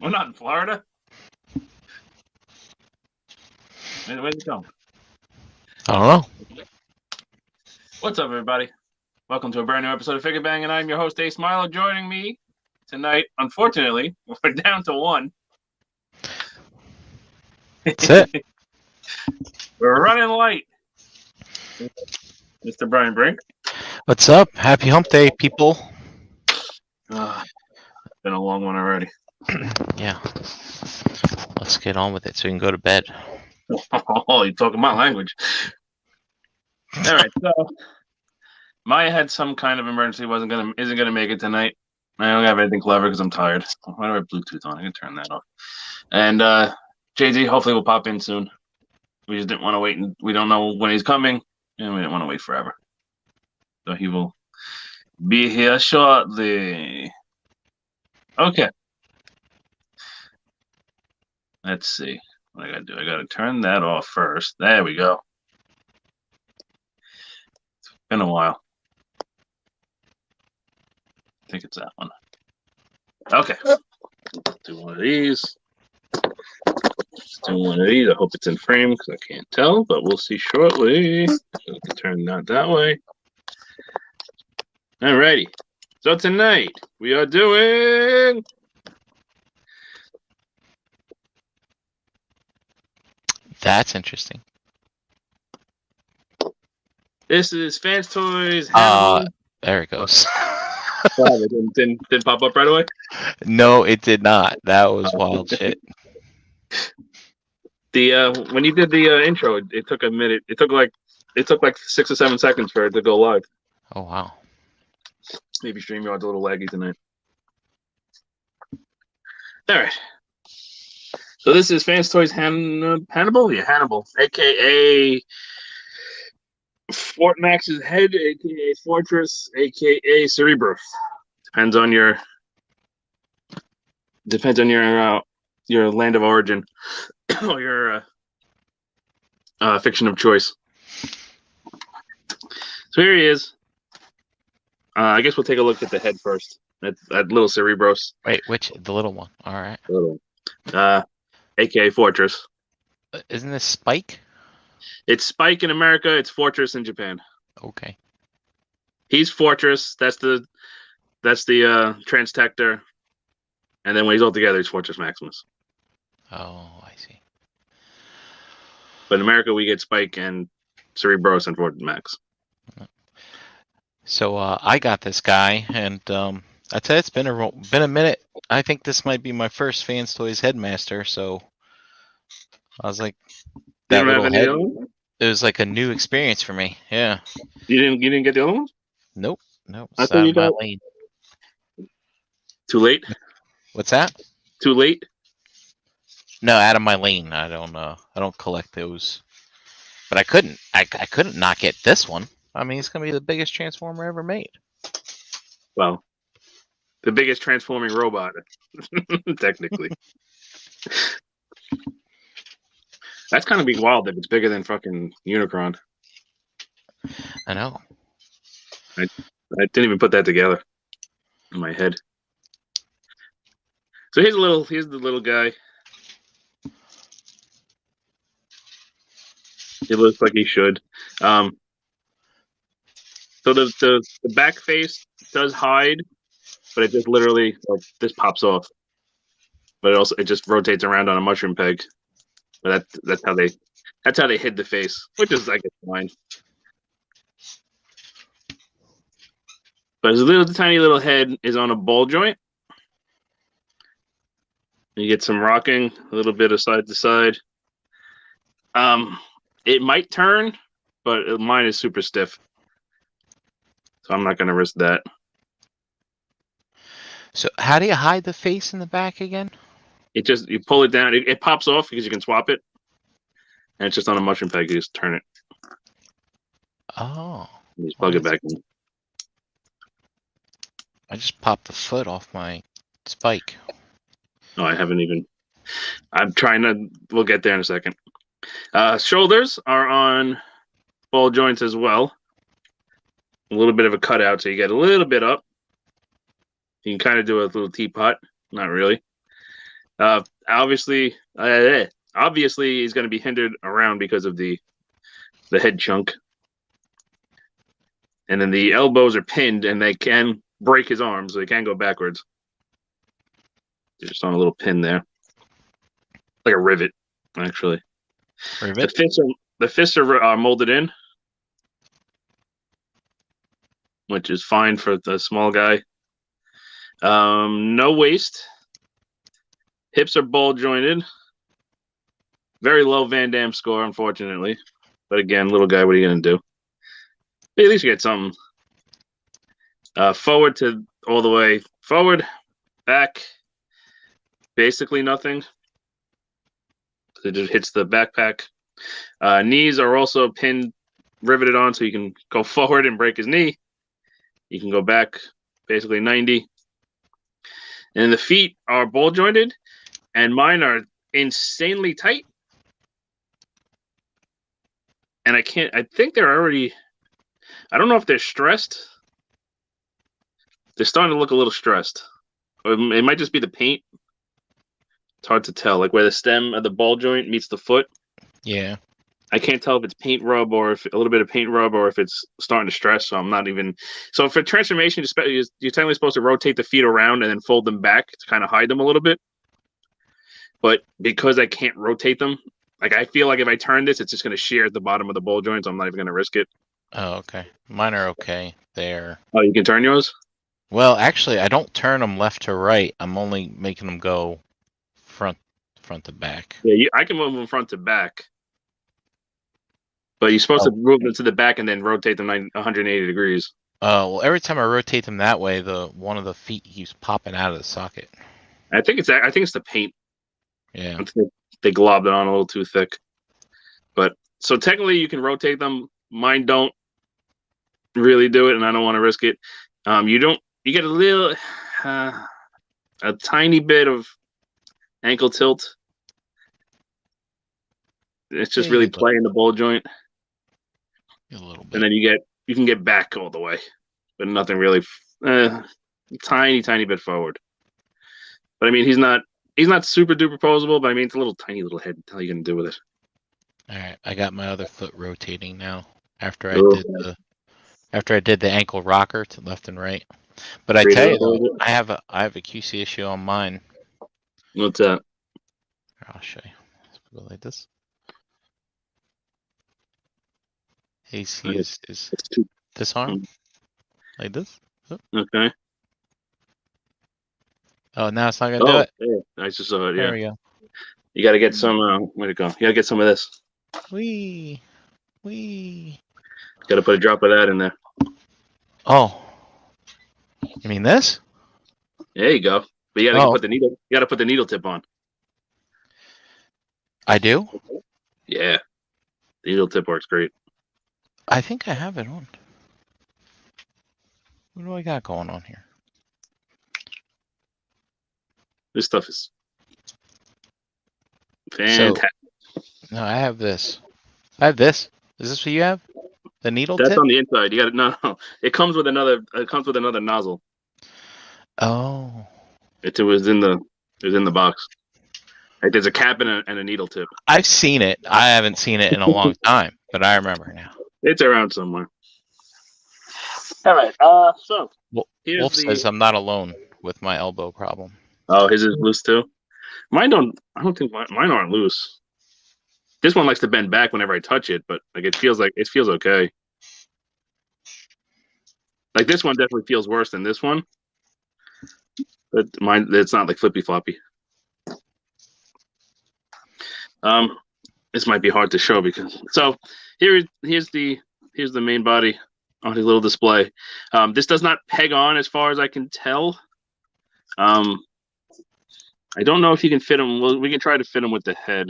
We're not in Florida. Where's it going? I don't know. What's up, everybody? Welcome to a brand new episode of Figure Bang, and I'm your host, Ace Milo. Joining me tonight, unfortunately, we're down to one. That's it. We're running light. Mr. Brian Brink. What's up? Happy hump day, people. Been a long one already. Yeah. Let's get on with it so we can go to bed. Oh, you're talking my language. All right, so Maya had some kind of emergency, isn't gonna make it tonight. I don't have anything clever because I'm tired. Why do I have Bluetooth on? I can turn that off. And JZ hopefully will pop in soon. We just didn't want to wait, and we don't know when he's coming, and we didn't want to wait forever. So he will be here shortly. Okay. Let's see what I gotta do. I gotta turn that off first. There we go. It's been a while. I think it's that one. Okay. Do one of these. Let's do one of these. I hope it's in frame because I can't tell, but we'll see shortly. Turn that way. Alrighty. So tonight we are doing That's interesting. This is Fans Toys. There it goes. It didn't pop up right away? No, it did not. That was wild shit. The when you did the intro, it took a minute. It took like 6 or 7 seconds for it to go live. Oh wow. Maybe StreamYard's a little laggy tonight. All right. So this is Fans Toys Hannibal? Yeah, Hannibal, a.k.a. Fort Max's head, a.k.a. Fortress, a.k.a. Cerebro. Depends on your land of origin or your fiction of choice. So here he is. I guess we'll take a look at the head first. That little Cerebros. Wait, the little one? All right. A.k.a. Fortress. Isn't this Spike? It's Spike in America. It's Fortress in Japan. Okay. He's Fortress. That's the Transtector. And then when he's all together, he's Fortress Maximus. Oh, I see. But in America, we get Spike and Cerebros and Fortress Max. So I got this guy, and I'd say it's been a minute. I think this might be my first Fans Toys Headmaster, so I was like, that little head. It was like a new experience for me. Yeah. You didn't get the other ones? Nope. I thought you got lane. Too late. What's that? Too late. No, out of my lane. I don't collect those. But I couldn't not get this one. I mean, it's gonna be the biggest Transformer ever made. Well, the biggest transforming robot, technically. That's kind of be wild if it's bigger than fucking Unicron. I know. I didn't even put that together in my head. So here's the little guy. He looks like he should. So the back face does hide, but it just literally this pops off. But it just rotates around on a mushroom peg. But that's how they hid the face, which is, I guess, fine. But his tiny little head is on a ball joint. You get some rocking, a little bit of side to side. It might turn, but mine is super stiff, so I'm not going to risk that. So how do you hide the face in the back again? You pull it down. It pops off because you can swap it, and it's just on a mushroom peg. You just turn it. Oh. You just plug it back in. I just popped the foot off my Spike. No, I haven't even. I'm trying to. We'll get there in a second. Shoulders are on ball joints as well. A little bit of a cutout, so you get a little bit up. You can kind of do a little teapot. Not really. Obviously, he's going to be hindered around because of the head chunk. And then the elbows are pinned, and they can break his arms. So they can go backwards. They're just on a little pin there, like a rivet, actually. Rivet? The fists are molded in, which is fine for the small guy. No waist. Hips are ball jointed. Very low Van Damme score, unfortunately. But again, little guy, what are you going to do? But at least you get something. Forward to all the way forward, back, basically nothing. It just hits the backpack. Knees are also pinned, riveted on, so you can go forward and break his knee. You can go back, basically 90. And the feet are ball jointed, and mine are insanely tight. And I think they're already, I don't know if they're stressed. They're starting to look a little stressed. Or it might just be the paint. It's hard to tell, like where the stem of the ball joint meets the foot. Yeah. I can't tell if it's paint rub or if a little bit of paint rub or if it's starting to stress. So I'm not even. So for transformation, you're technically supposed to rotate the feet around and then fold them back to kind of hide them a little bit. But because I can't rotate them, like I feel like if I turn this, it's just going to shear at the bottom of the ball joint. So I'm not even going to risk it. Oh, okay. Mine are okay. They're. Oh, you can turn yours? Well, actually, I don't turn them left to right. I'm only making them go front to back. Yeah, I can move them front to back. But you're supposed to move them to the back and then rotate them 180 degrees. Well, every time I rotate them that way, one of the feet keeps popping out of the socket. I think it's the paint. Yeah. They globbed it on a little too thick. But so technically you can rotate them. Mine don't really do it, and I don't want to risk it. You get a little, a tiny bit of ankle tilt. It's just really playing the ball joint. A little bit. And then you can get back all the way, but nothing really, tiny bit forward. But I mean, he's not super duper posable, but I mean, it's a little tiny little head. How are you gonna do with it? All right, I got my other foot rotating now after I did the ankle rocker to left and right. But I tell you though, I have a QC issue on mine. What's that? I'll show you. Let's go like this. AC is this arm like this. Oh. Okay. Oh, now it's not gonna do it. Yeah. I just saw it. Yeah. There we go. You got to get some. Where'd it go? You got to get some of this. Wee. Got to put a drop of that in there. Oh. You mean this? There you go. But you got to put the needle. You got to put the needle tip on. I do. Yeah. The needle tip works great. I think I have it on. What do I got going on here? This stuff is fantastic. No, I have this. I have this. Is this what you have? The needle tip? That's on the inside. You got to no. It comes with another. It comes with another nozzle. Oh. It was in the box. Like there's a cap and a needle tip. I've seen it. I haven't seen it in a long time, but I remember now. It's around somewhere. All right. So Wolf says I'm not alone with my elbow problem. Oh, his is loose too. I don't think mine aren't loose. This one likes to bend back whenever I touch it, but it feels okay. Like this one definitely feels worse than this one. But mine, it's not like flippy floppy. This might be hard to show because here's the main body on his little display. This does not peg on as far as I can tell. I don't know if you can fit him. Well, we can try to fit him with the head.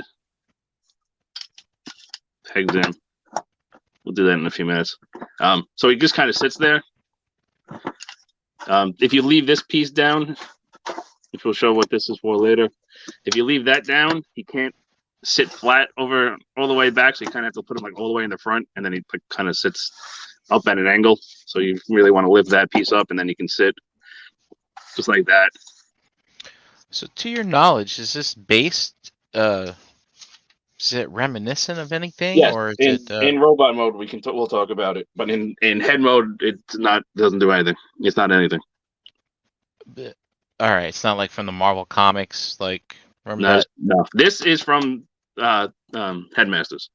Pegs in. We'll do that in a few minutes. So he just kind of sits there. If you leave this piece down, which we'll show what this is for later, if you leave that down, he can't sit flat over all the way back, so you kind of have to put him like all the way in the front, and then he kind of sits up at an angle. So you really want to lift that piece up, and then you can sit just like that. So, to your knowledge, is this based? Is it reminiscent of anything, Yes, or is in it? in robot mode we'll talk about it, but in head mode it's not doesn't do anything. It's not anything. All right, it's not like from the Marvel comics. Like, remember No, that? no. This is from Headmasters,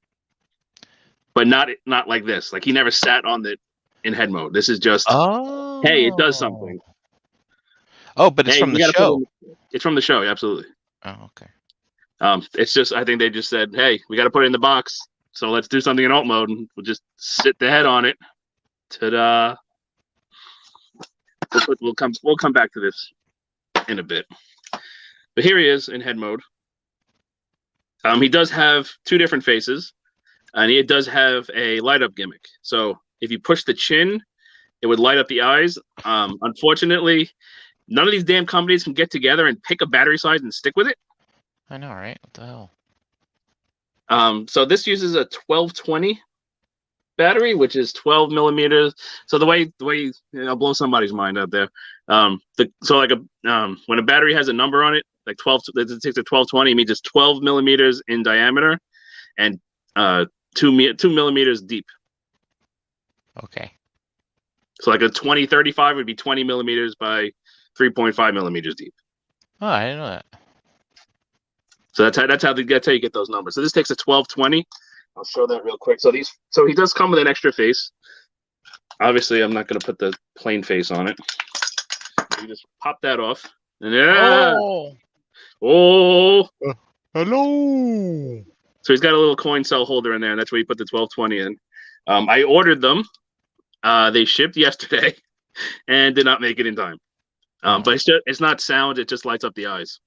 but not like this. Like he never sat on it in head mode. This is just hey, it does Oh. something. Oh, but it's Hey, from the we got to put show. in. It's from the show, absolutely. Oh, okay. It's just I think they just said, hey, we got to put it in the box, so let's do something in alt mode, and we'll just sit the head on it. Ta-da! We'll come back to this in a bit. But here he is in head mode. He does have two different faces, and it does have a light up gimmick. So if you push the chin, it would light up the eyes. Unfortunately, none of these damn companies can get together and pick a battery size and stick with it. I know, right? What the hell? So this uses a 1220 battery, which is 12 millimeters. So the way I'll blow somebody's mind out there. When a battery has a number on it, like 12, it takes a 1220, it means it's 12 millimeters in diameter and 2 millimeters deep. Okay. So like a 2035 would be 20 millimeters by 3.5 millimeters deep. Oh, I didn't know that. So that's how you get those numbers. So this takes a 1220. I'll show that real quick. So he does come with an extra face. Obviously, I'm not going to put the plain face on it. You just pop that off. And oh, hello. So he's got a little coin cell holder in there, and that's where you put the 1220 in. I ordered them. They shipped yesterday, and did not make it in time. But it's not sound; it just lights up the eyes.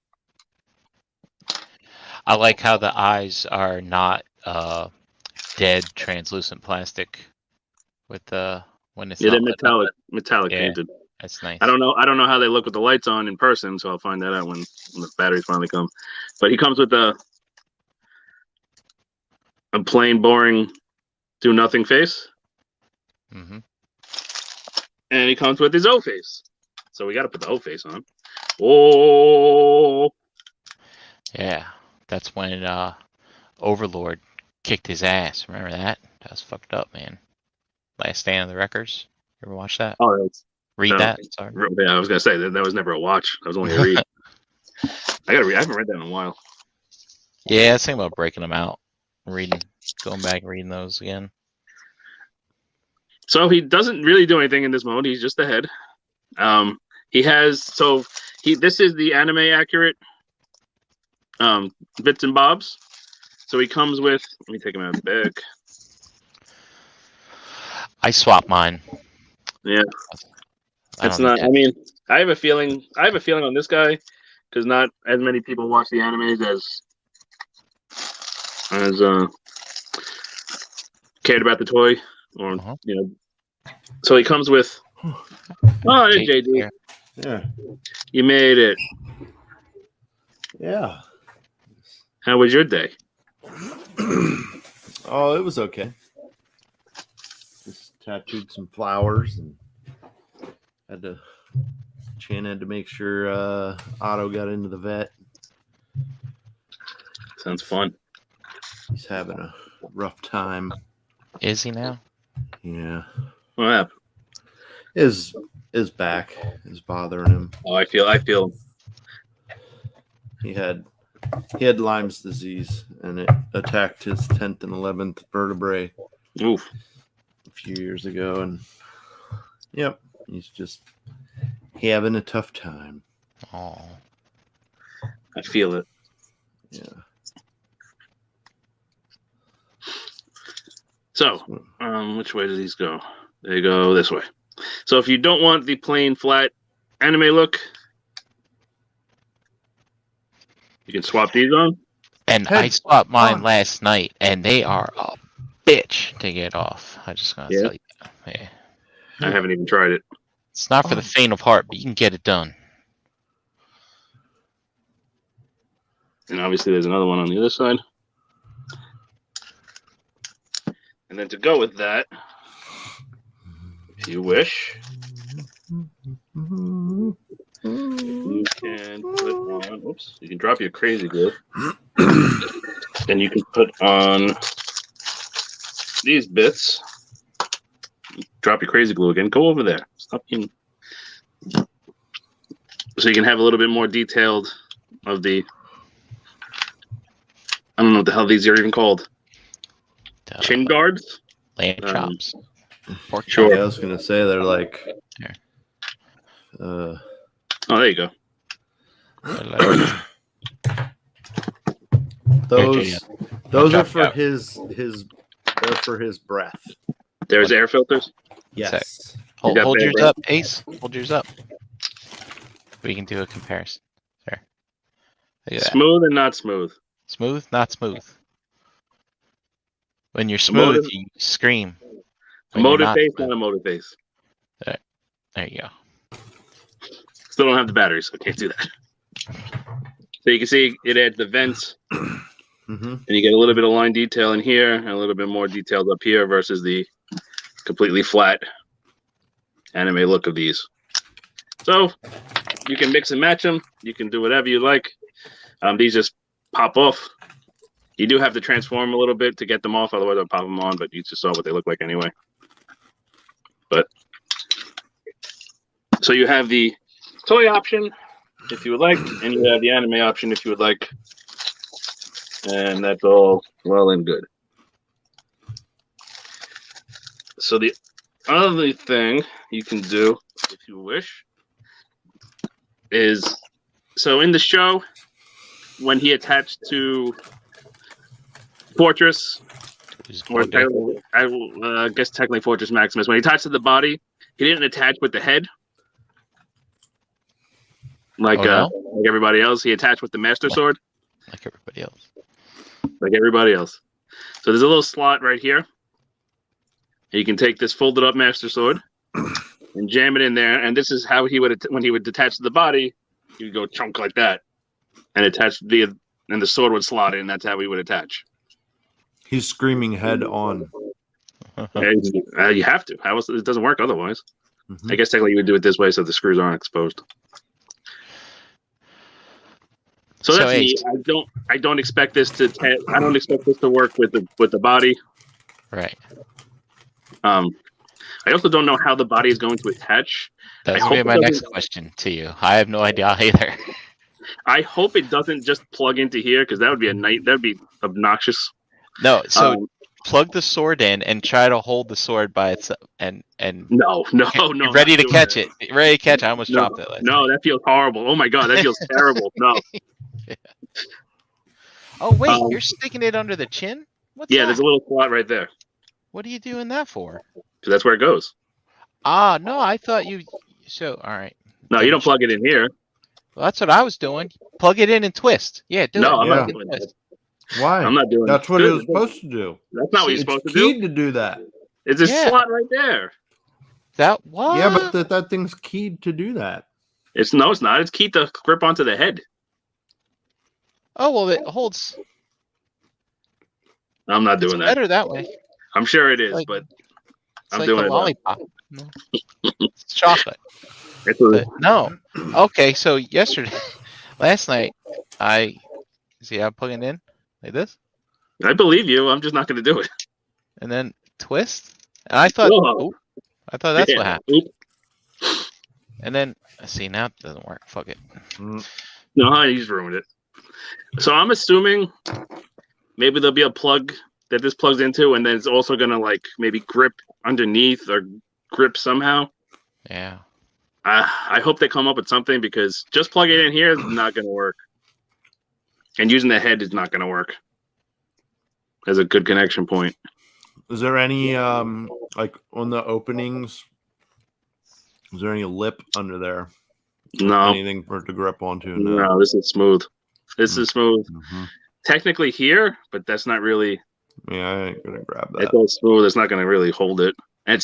I like how the eyes are not dead translucent plastic with when it's they're not metallic yeah, painted. that's nice. I don't know how they look with the lights on in person, so I'll find that out when the batteries finally come. But he comes with a plain, boring, do nothing face, Mm-hmm. and he comes with his O face. So we got to put the O face on. Oh, Yeah, that's when Overlord kicked his ass. Remember that? That was fucked up, man. Last Stand of the Records. You ever watch that? all right. Read that. Sorry. Yeah, I was gonna say that was never a watch. That was only a read. I gotta read. I haven't read that in a while. Yeah, I was thinking about breaking them out, going back and reading those again. So he doesn't really do anything in this mode. He's just the head. This is the anime accurate bits and bobs. So he comes with. Let me take him out of the bag. I swapped mine. Yeah, it's not. I mean, I have a feeling on this guy because not as many people watch the animes as cared about the toy, or So he comes with. Oh, there's JD. Yeah. You made it. Yeah. How was your day? Oh, it was okay. Just tattooed some flowers and Chan had to make sure Otto got into the vet. Sounds fun. He's having a rough time. Is he now? Yeah. What happened? His back is bothering him. Oh, I feel. He had Lyme's disease, and it attacked his 10th and 11th vertebrae. Oof. A few years ago, and yep, he's just having a tough time. Oh, I feel it. Yeah. So, which way do these go? They go this way. So if you don't want the plain flat anime look, you can swap these on. and I swapped mine last night, and they are a bitch to get off. I just gotta tell you. Yeah. I haven't even tried it. It's not for the faint of heart, but you can get it done. And obviously there's another one on the other side. And then to go with that, if you wish, You can put on. Oops. You can drop your crazy glue. Then you can put on these bits. Drop your crazy glue again. Go over there. Stop being. So you can have a little bit more detailed of the. I don't know what the hell these are even called. Chin guards? Lamb chops. Pork Sure. Yeah, I was gonna say they're like. Here. Oh, there you go. Those are for they're for his breath. There's air filters. Yes. Hold got bad yours breath? up, Ace. Hold yours up. We can do a comparison. There. Look at that. Smooth and not smooth. Smooth, not smooth. When you're smooth, Motive- you scream. A When you're motive not face, smooth- not a motive face. There you go. Still don't have the batteries, so can't do that. So you can see it adds the vents, Mm-hmm. and you get a little bit of line detail in here, and a little bit more details up here versus the completely flat anime look of these. So you can mix and match them. You can do whatever you like. These just pop off. You do have to transform a little bit to get them off, otherwise I'll pop them on, but you just saw what they look like anyway. But so you have the toy option if you would like, and you have the anime option if you would like. And that's all well and good. So the other thing you can do, if you wish, is so in the show, when he attached to Fortress, or I guess technically Fortress Maximus, when he attached to the body, he didn't attach with the head. Like like everybody else, he attached with the Master Sword. Like everybody else. Like everybody else. So there's a little slot right here. You can take this folded up Master Sword and jam it in there. And this is how he would, when he would detach to the body, he would go chunk like that and attach and the sword would slot in. That's how he would attach. He's screaming head on. You have to. How else? It doesn't work otherwise. Mm-hmm. I guess technically you would do it this way so the screws aren't exposed. So that's me. I don't expect this to. I don't expect this to work with the body. Right. I also don't know how the body is going to attach. That's gonna be my next question to you. I have no idea either. I hope it doesn't just plug into here because that would be that'd be obnoxious. No, so plug the sword in and try to hold the sword by itself and no. You're ready to catch it. Ready to catch it. I almost dropped it. That feels horrible. Oh my god, that feels terrible. No. Yeah. Oh wait, you're sticking it under the chin? What's that? There's a little slot right there. What are you doing that for? Because that's where it goes. Ah, no, I thought you. So, all right. No, you don't plug it in here. Well, that's what I was doing. Plug it in and twist. Yeah, do it. No, I'm Yeah. not doing that. Why? I'm not doing That's what it was supposed to do. That's not what you're It's supposed to keyed do. to do that. It's a slot right there. That what? Yeah, but that thing's keyed to do that. It's not. It's keyed to grip onto the head. Oh well, it holds. I'm not It's doing that. better that way. I'm sure it is, Like- but It's I'm like doing a it. lollipop. No. It's chocolate. It's But no. Okay, so last night, I'm plugging in like this, I believe you. I'm just not going to do it. and then twist. And I thought, Whoa. that's what happened. Oop. And then see now it doesn't work. Fuck it. No, he's ruined it. So I'm assuming maybe there'll be a plug that this plugs into, and then it's also going to like maybe grip underneath or grip somehow. Yeah. I hope they come up with something because just plugging it in here is not going to work. And using the head is not going to work as a good connection point. Is there any like on the openings? Is there any lip under there? No. Anything for it to grip onto? No, this is smooth. This is smooth. Mm-hmm. Technically here, but that's not really. Yeah, I ain't gonna grab that. It's all smooth. It's not going to really hold it. And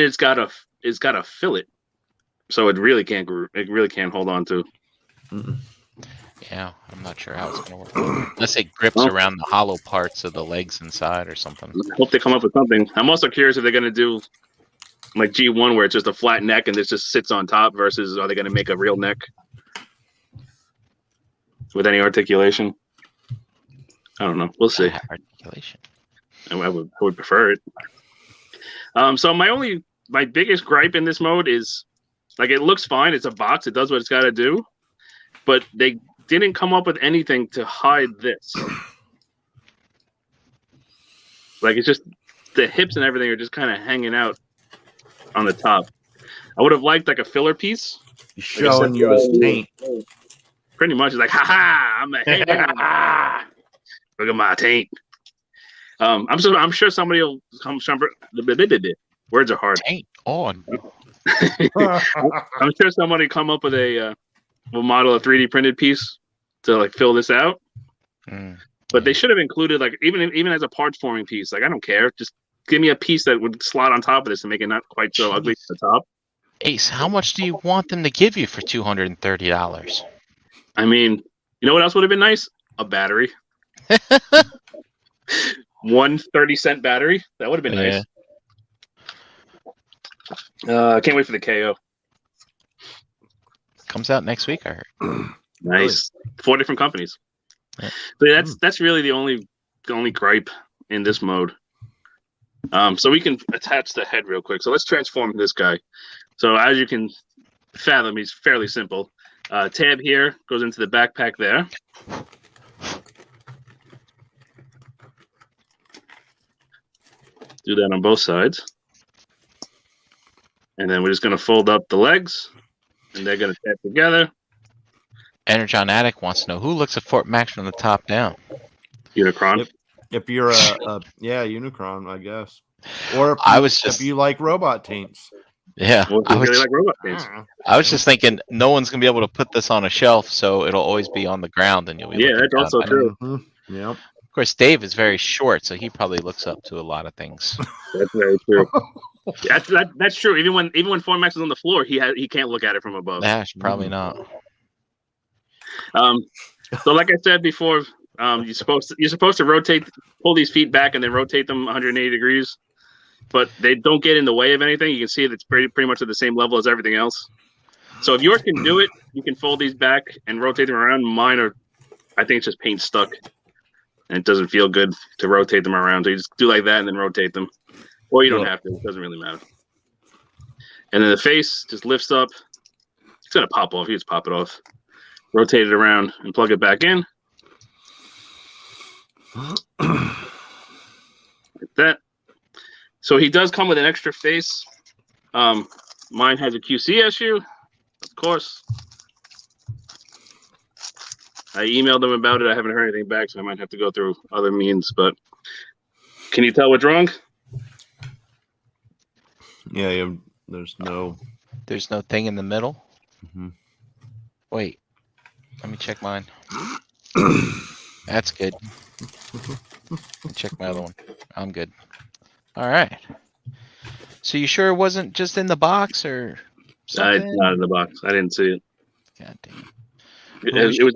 it's got a fillet, so it really can't hold on to. Mm-mm. Yeah, I'm not sure how it's gonna work. Unless it grips around the hollow parts of the legs inside or something. I hope they come up with something. I'm also curious if they're going to do like G1 where it's just a flat neck and this just sits on top versus are they going to make a real neck with any articulation? I don't know. We'll see. Articulation. I would prefer it. So my biggest gripe in this mode is like it looks fine. It's a box. It does what it's got to do, but they didn't come up with anything to hide this. Like it's just the hips and everything are just kind of hanging out on the top. I would have liked like a filler piece. He's showing you his taint. Pretty much, it's like, ha, I'm a hater. Look at my taint. I'm sure somebody will come. Words are hard. Taint on. I'm sure somebody come up with a will model a 3D printed piece to like fill this out. But they should have included like even as a parts forming piece. Like I don't care, just give me a piece that would slot on top of this and make it not quite so ugly at the top. Ace, how much do you want them to give you for $230? I mean, you know what else would have been nice? A battery. 1 30-cent battery. That would have been nice. I can't wait for the KO. Comes out next week, I heard. Nice. 4 different companies. Yeah. But that's really the only gripe in this mode. So we can attach the head real quick. So let's transform this guy. So as you can fathom, he's fairly simple. Tab here goes into the backpack there. Do that on both sides. And then we're just going to fold up the legs, and they're going to tap together. Energon Addict wants to know who looks at Fort Max from the top down. Unicron. If you're a Unicron, I guess. Or if you like robot taints. Yeah, I was just thinking no one's gonna be able to put this on a shelf, so it'll always be on the ground, and you'll be that's also true. Yeah. Of course, Dave is very short, so he probably looks up to a lot of things. That's very true. That's true. Even when Formax is on the floor, he can't look at it from above. Yeah, probably not. So like I said before, you're supposed to pull these feet back and then rotate them 180 degrees. But they don't get in the way of anything. You can see it's pretty much at the same level as everything else. So if yours can do it, you can fold these back and rotate them around. Mine I think it's just paint stuck. And it doesn't feel good to rotate them around. So you just do like that and then rotate them. Or you don't have to. It doesn't really matter. And then the face just lifts up. It's going to pop off. You just pop it off. Rotate it around and plug it back in. Like that. So he does come with an extra face. Mine has a QC issue, of course. I emailed them about it. I haven't heard anything back, so I might have to go through other means. But can you tell what's wrong? Yeah, there's no thing in the middle. Mm-hmm. Wait, let me check mine. That's good. Check my other one. I'm good. All right. So you sure it wasn't just in the box or something? It's not in the box. I didn't see it. God damn. It was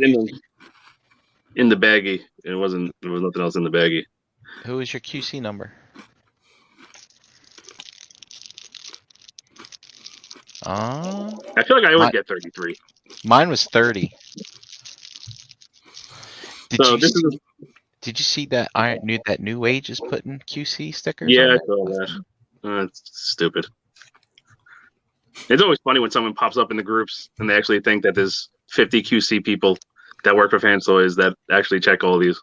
in the baggie. There was nothing else in the baggie. Who is your QC number? I feel like I always get 33. Mine was 30. Did you see that that New Age is putting QC stickers? Yeah, I saw that. It's stupid. It's always funny when someone pops up in the groups and they actually think that there's 50 QC people that work for Fans Toys that actually check all these.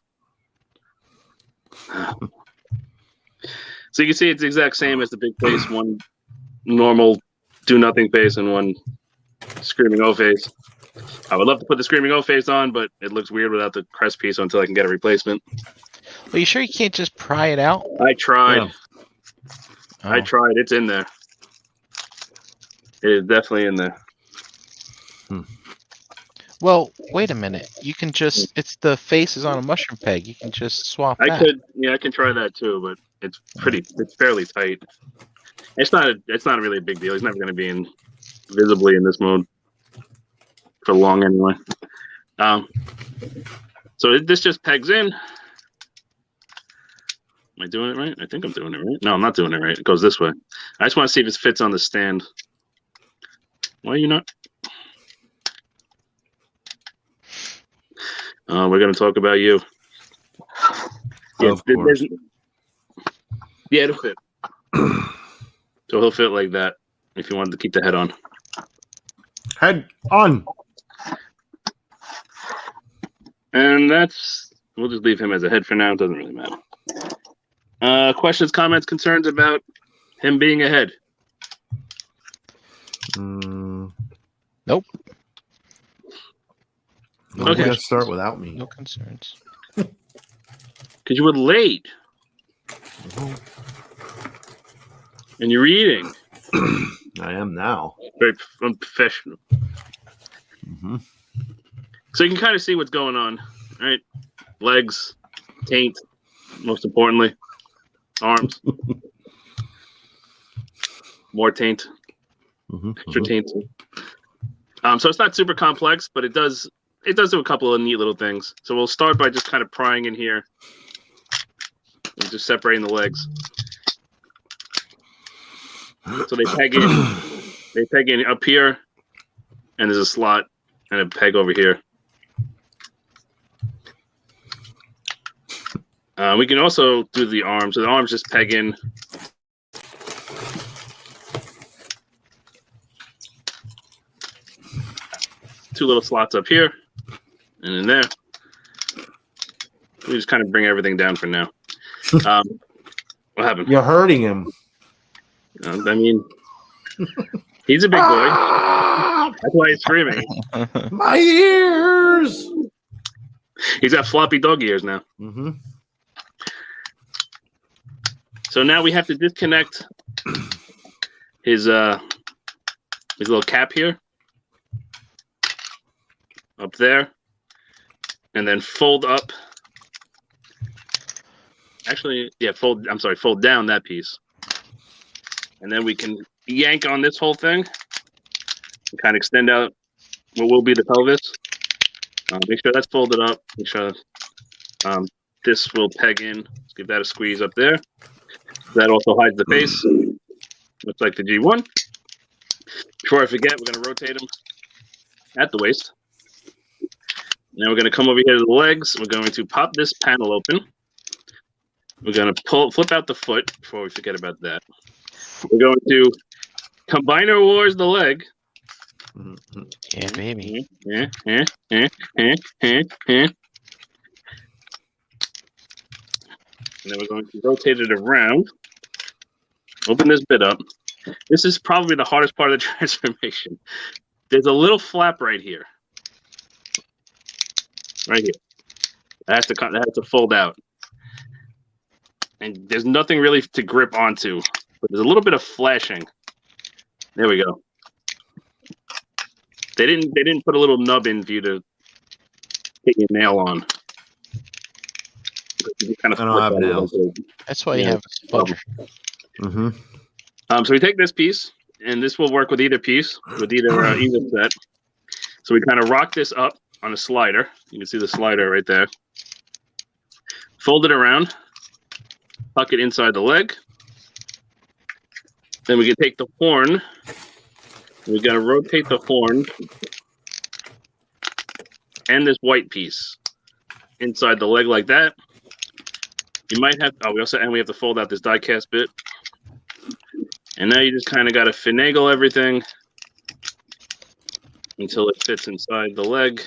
So you can see it's the exact same as the big face, one normal do nothing face and one screaming O face. I would love to put the screaming O face on, but it looks weird without the crest piece until I can get a replacement. Well, you sure you can't just pry it out? I tried. Yeah. Oh. I tried. It's in there. It is definitely in there. Well, wait a minute. You can just, it's the face is on a mushroom peg. You can just swap that. I can try that too, but it's fairly tight. It's not really a big deal. He's never going to be visibly in this mode for long anyway. So this just pegs in. Am I doing it right? I think I'm doing it right. No, I'm not doing it right. It goes this way. I just want to see if it fits on the stand. Why are you not? We're going to talk about you. Yeah, Of course. Yeah, it'll fit. So he'll fit like that if you wanted to keep the head on. Head on. And we'll just leave him as a head for now. It doesn't really matter. Questions, comments, concerns about him being a head? Nope. Well, Okay. We're gonna start without me. No concerns. Because you were late. And you're eating. I am now. Very unprofessional. Mm-hmm. So you can kind of see what's going on, right? Legs, taint, most importantly. Arms. More taint. Extra taint. So it's not super complex, but it does do a couple of neat little things. So we'll start by just kind of prying in here and just separating the legs. So they peg in up here, and there's a slot and a peg over here. We can also do the arms. So the arms just peg in. Two little slots up here and in there. We just kind of bring everything down for now. What happened? You're hurting him. I mean, he's a big boy. That's why he's screaming. My ears. He's got floppy dog ears now. Mm-hmm. So now we have to disconnect his little cap here. Up there. And then fold up. Actually, yeah, fold down that piece. And then we can yank on this whole thing and kind of extend out what will be the pelvis. Make sure that's folded up. Make sure this will peg in. Let's give that a squeeze up there. That also hides the face. Looks like the G1. Before I forget, we're going to rotate him at the waist. Now we're going to come over here to the legs. We're going to pop this panel open. We're going to flip out the foot before we forget about that. We're going to combiner wars the leg. Yeah, baby. And then we're going to rotate it around. Open this bit up. This is probably the hardest part of the transformation. There's a little flap right here. Right here. That has to fold out. And there's nothing really to grip onto. But there's a little bit of flashing. There we go. They didn't put a little nub in for you to hit your nail on. You kind of I don't have nails. That's why you have a spudger. Mm-hmm. So we take this piece, and this will work with either piece, with either set. So we kind of rock this up on a slider. You can see the slider right there. Fold it around. Tuck it inside the leg. Then we can take the horn. We're going to rotate the horn and this white piece inside the leg like that. You might have, we have to fold out this die cast bit. And now you just kind of got to finagle everything until it fits inside the leg,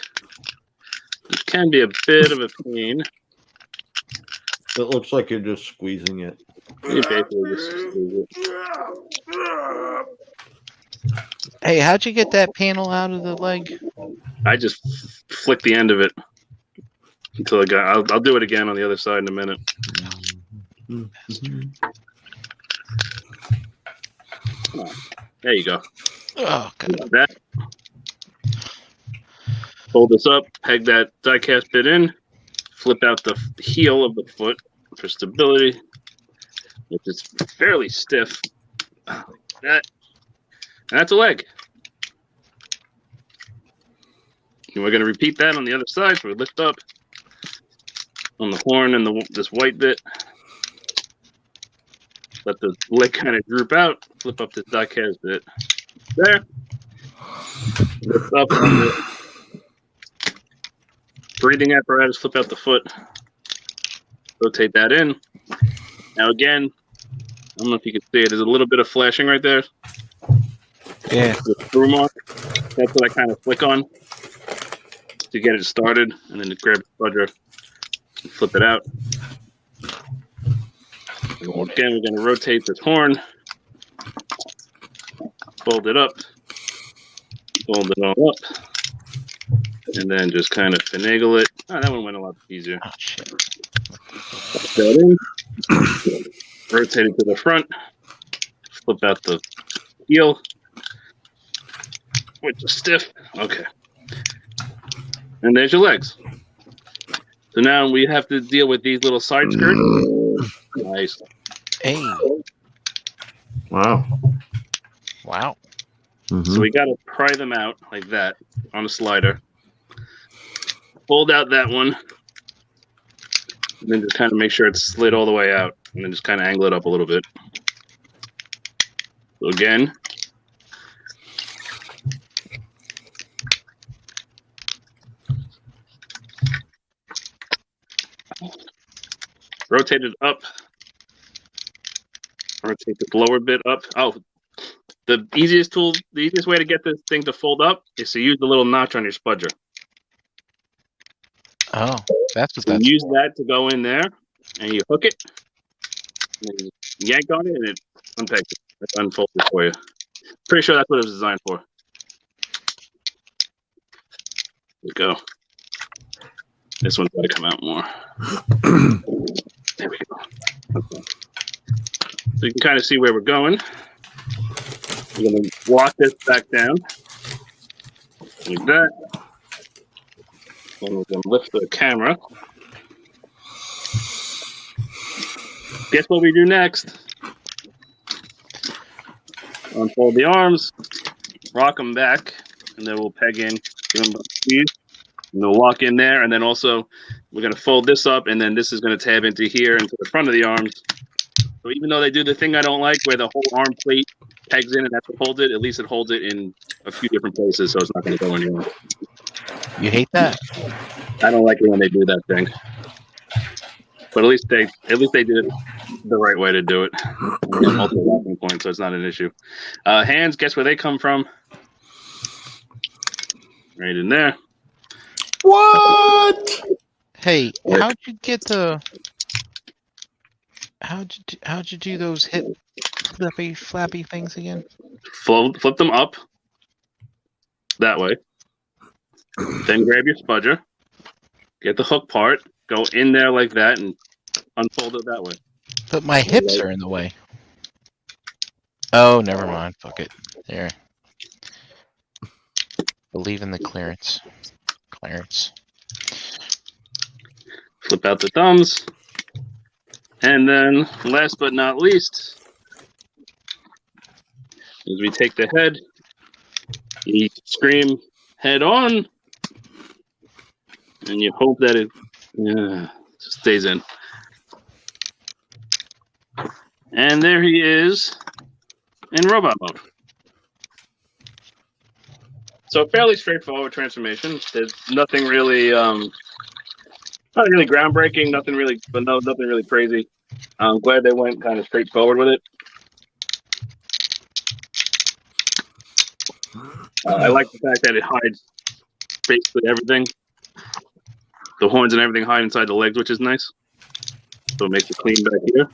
which can be a bit of a pain. It looks like you're just squeezing it. You basically just squeeze it. Hey, how'd you get that panel out of the leg? I just flick the end of it until I'll do it again on the other side in a minute. There you go. Oh, God. That. Fold this up, peg that die cast bit in, flip out the heel of the foot for stability, which is fairly stiff. That. And that's a leg. And we're going to repeat that on the other side. So we lift up on the horn and this white bit. Let the leg kind of droop out. Flip up the die cast bit. There. Lift up on the breathing apparatus. Flip out the foot. Rotate that in. Now again, I don't know if you can see it. There's a little bit of flashing right there. Yeah. The screw mark. That's what I kind of flick on to get it started, and then just grab the spudger and flip it out. And again, we're going to rotate this horn, fold it up, fold it all up, and then just kind of finagle it. Oh, that one went a lot easier. Oh, shit. Pop that in, rotate it to the front, flip out the heel, which is stiff. Okay. And there's your legs. So now we have to deal with these little side skirts. Nice. Hey. Wow. Wow. Mhm. So we got to pry them out like that on a slider. Fold out that one. And then just kind of make sure it's slid all the way out. And then just kind of angle it up a little bit. So again. Rotate it up. Rotate the lower bit up. Oh, the easiest way to get this thing to fold up is to use the little notch on your spudger. Oh, that's what So that's. use that to go in there, and you hook it, and then you yank on it, and it unpegs it. It unfolds it for you. Pretty sure that's what it was designed for. There we go. This one's got to come out more. There we go. Okay. So you can kind of see where we're going. We're going to lock this back down like that. And we're going to lift the camera. Guess what we do next? Unfold the arms, rock them back, and then we'll peg in, give them a squeeze, and they'll lock in there. And then also, we're going to fold this up, and then this is going to tab into here, into the front of the arms. So even though they do the thing I don't like, where the whole arm plate pegs in and that's what holds it, at least it holds it in a few different places, so it's not going to go anywhere. You hate that? I don't like it when they do that thing. But at least they did it the right way to do it. Multiple locking points, so it's not an issue. Hands, guess where they come from? Right in there. What? Hey, how'd you get the? How'd you do those hip flappy things again? Flip them up that way. Then grab your spudger. Get the hook part. Go in there like that and unfold it that way. But my hips are in the way. Oh, never mind. Fuck it. There. Believe in the clearance. Clarence. Flip out the thumbs. And then, last but not least, is we take the head, you scream head on, and you hope that it stays in. And there he is in robot mode. So fairly straightforward transformation. There's nothing really, nothing really groundbreaking, nothing really crazy. I'm glad they went kind of straightforward with it. I like the fact that it hides basically everything. The horns and everything hide inside the legs, which is nice. So it makes it clean back here.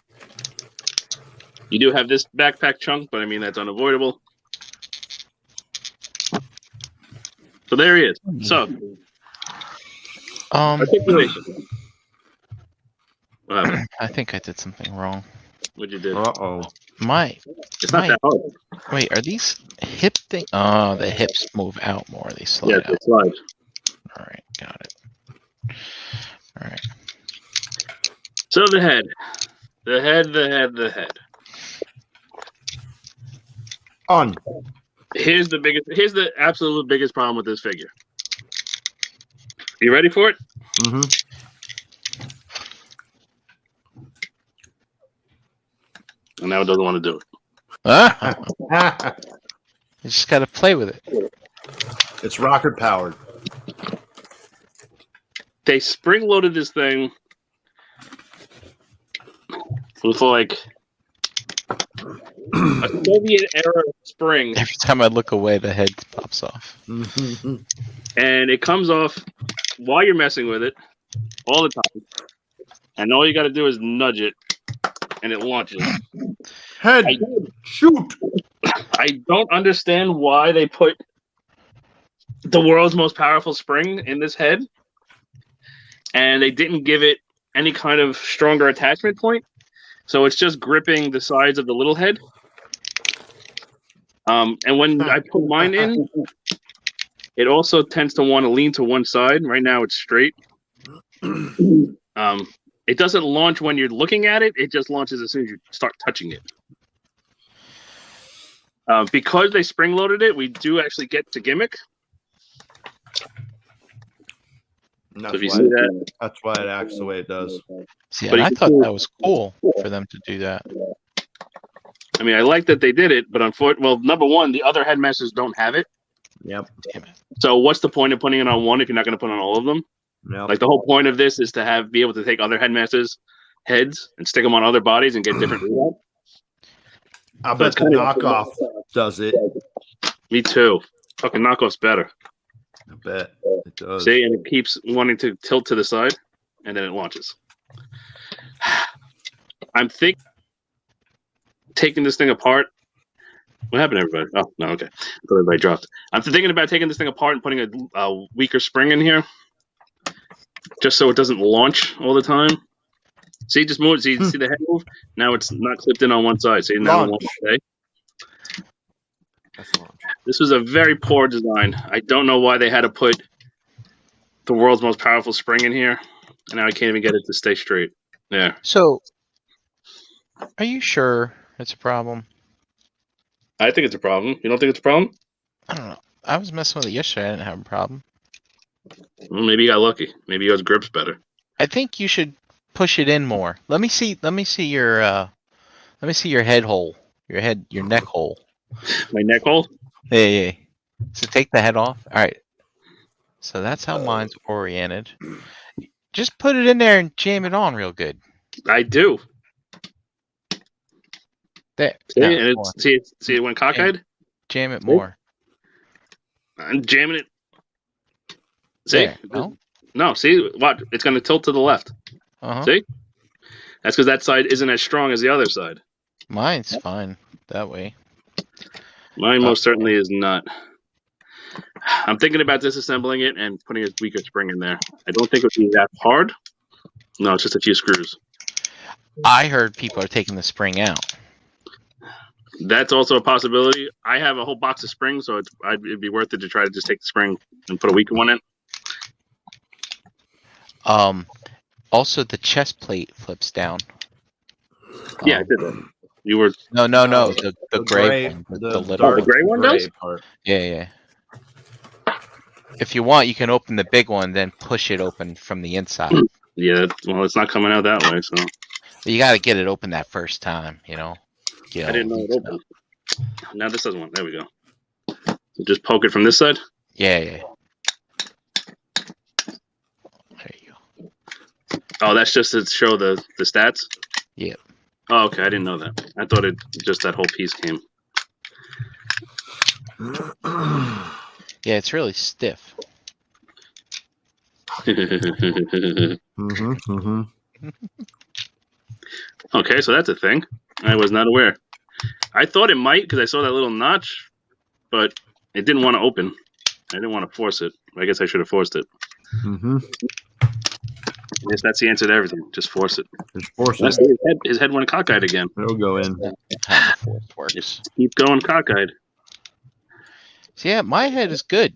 You do have this backpack chunk, but I mean, that's unavoidable. So there he is. So, articulation. I think I did something wrong. What'd you do? Uh-oh. It's not that hard. Wait, are these hip thing? Oh, the hips move out more. They slide Yeah, out. it slides. All right, got it. All right. So the head. The head. On. Here's the absolute biggest problem with this figure. You ready for it? Mm-hmm. and now it doesn't want to do it. Ah, you just got to play with it. It's rocket powered. They spring loaded this thing with like a Soviet era spring, Every time I look away, the head pops off. and it comes off while you're messing with it all the time. And all you got to do is nudge it, and it launches. Head, shoot! I don't understand why they put the world's most powerful spring in this head, and they didn't give it any kind of stronger attachment point. So it's just gripping the sides of the little head. And when I put mine in, it also tends to want to lean to one side. Right now it's straight. It doesn't launch when you're looking at it. It just launches as soon as you start touching it. Because they spring-loaded it, we do actually get to gimmick. So if you see that, That's why it acts the way it does. See, But and I you thought can- that was cool for them to do that. I mean, I like that they did it, but unfortunately, well, number one, the other headmasters don't have it. Yep. Damn it. So what's the point of putting it on one if you're not going to put it on all of them? Yep. Like the whole point of this is to be able to take other headmasters' heads and stick them on other bodies and get different results. I bet the knockoff does it. Me too. Fucking knockoff's better. I bet it does. See, and it keeps wanting to tilt to the side, and then it launches. I'm taking this thing apart. What happened, everybody? Oh, no, okay. I thought everybody dropped. I'm thinking about taking this thing apart and putting a weaker spring in here, just so it doesn't launch all the time. See, just move. See the head move? Now it's not clipped in on one side. See, now it Launch. won't stay. That's launch. This was a very poor design. I don't know why they had to put the world's most powerful spring in here, and now I can't even get it to stay straight. Yeah. So, are you sure it's a problem? I think it's a problem. You don't think it's a problem? I don't know. I was messing with it yesterday. I didn't have a problem. Well, maybe you got lucky. Maybe yours grips better. I think you should push it in more. Let me see your head hole. Your neck hole. My neck hole? Yeah. So take the head off. All right. So that's how mine's oriented. Just put it in there and jam it on real good. I do. There. See, Now, and more. see it went cockeyed? Jam it more. I'm jamming it. See? There. No? No, see? What? It's going to tilt to the left. Uh-huh. See? That's because that side isn't as strong as the other side. Mine's fine that way. Mine most certainly is not. I'm thinking about disassembling it and putting a weaker spring in there. I don't think it would be that hard. No, it's just a few screws. I heard people are taking the spring out. That's also a possibility. I have a whole box of springs, so it'd be worth it to try to just take the spring and put a weaker one in. Also the chest plate flips down. Yeah, I did that. You were No. The gray one. The little. dark- gray one does? part. Yeah. If you want, you can open the big one, then push it open from the inside. yeah. Well, it's not coming out that way, so But you got to get it open that first time, you know. I didn't know it opened. Now this doesn't want. There we go. So just poke it from this side. Yeah. There you go. Oh, that's just to show the stats. Yep. Oh, okay. I didn't know that. I thought it just that whole piece came. Yeah, it's really stiff. Okay, so that's a thing. I was not aware. I thought it might because I saw that little notch, but it didn't want to open. I didn't want to force it. I guess I should have forced it. I guess that's the answer to everything. Just force it. Just force That's it. his head went cockeyed again. It'll go in. How the force works. Just keep going cockeyed. So yeah, my head is good.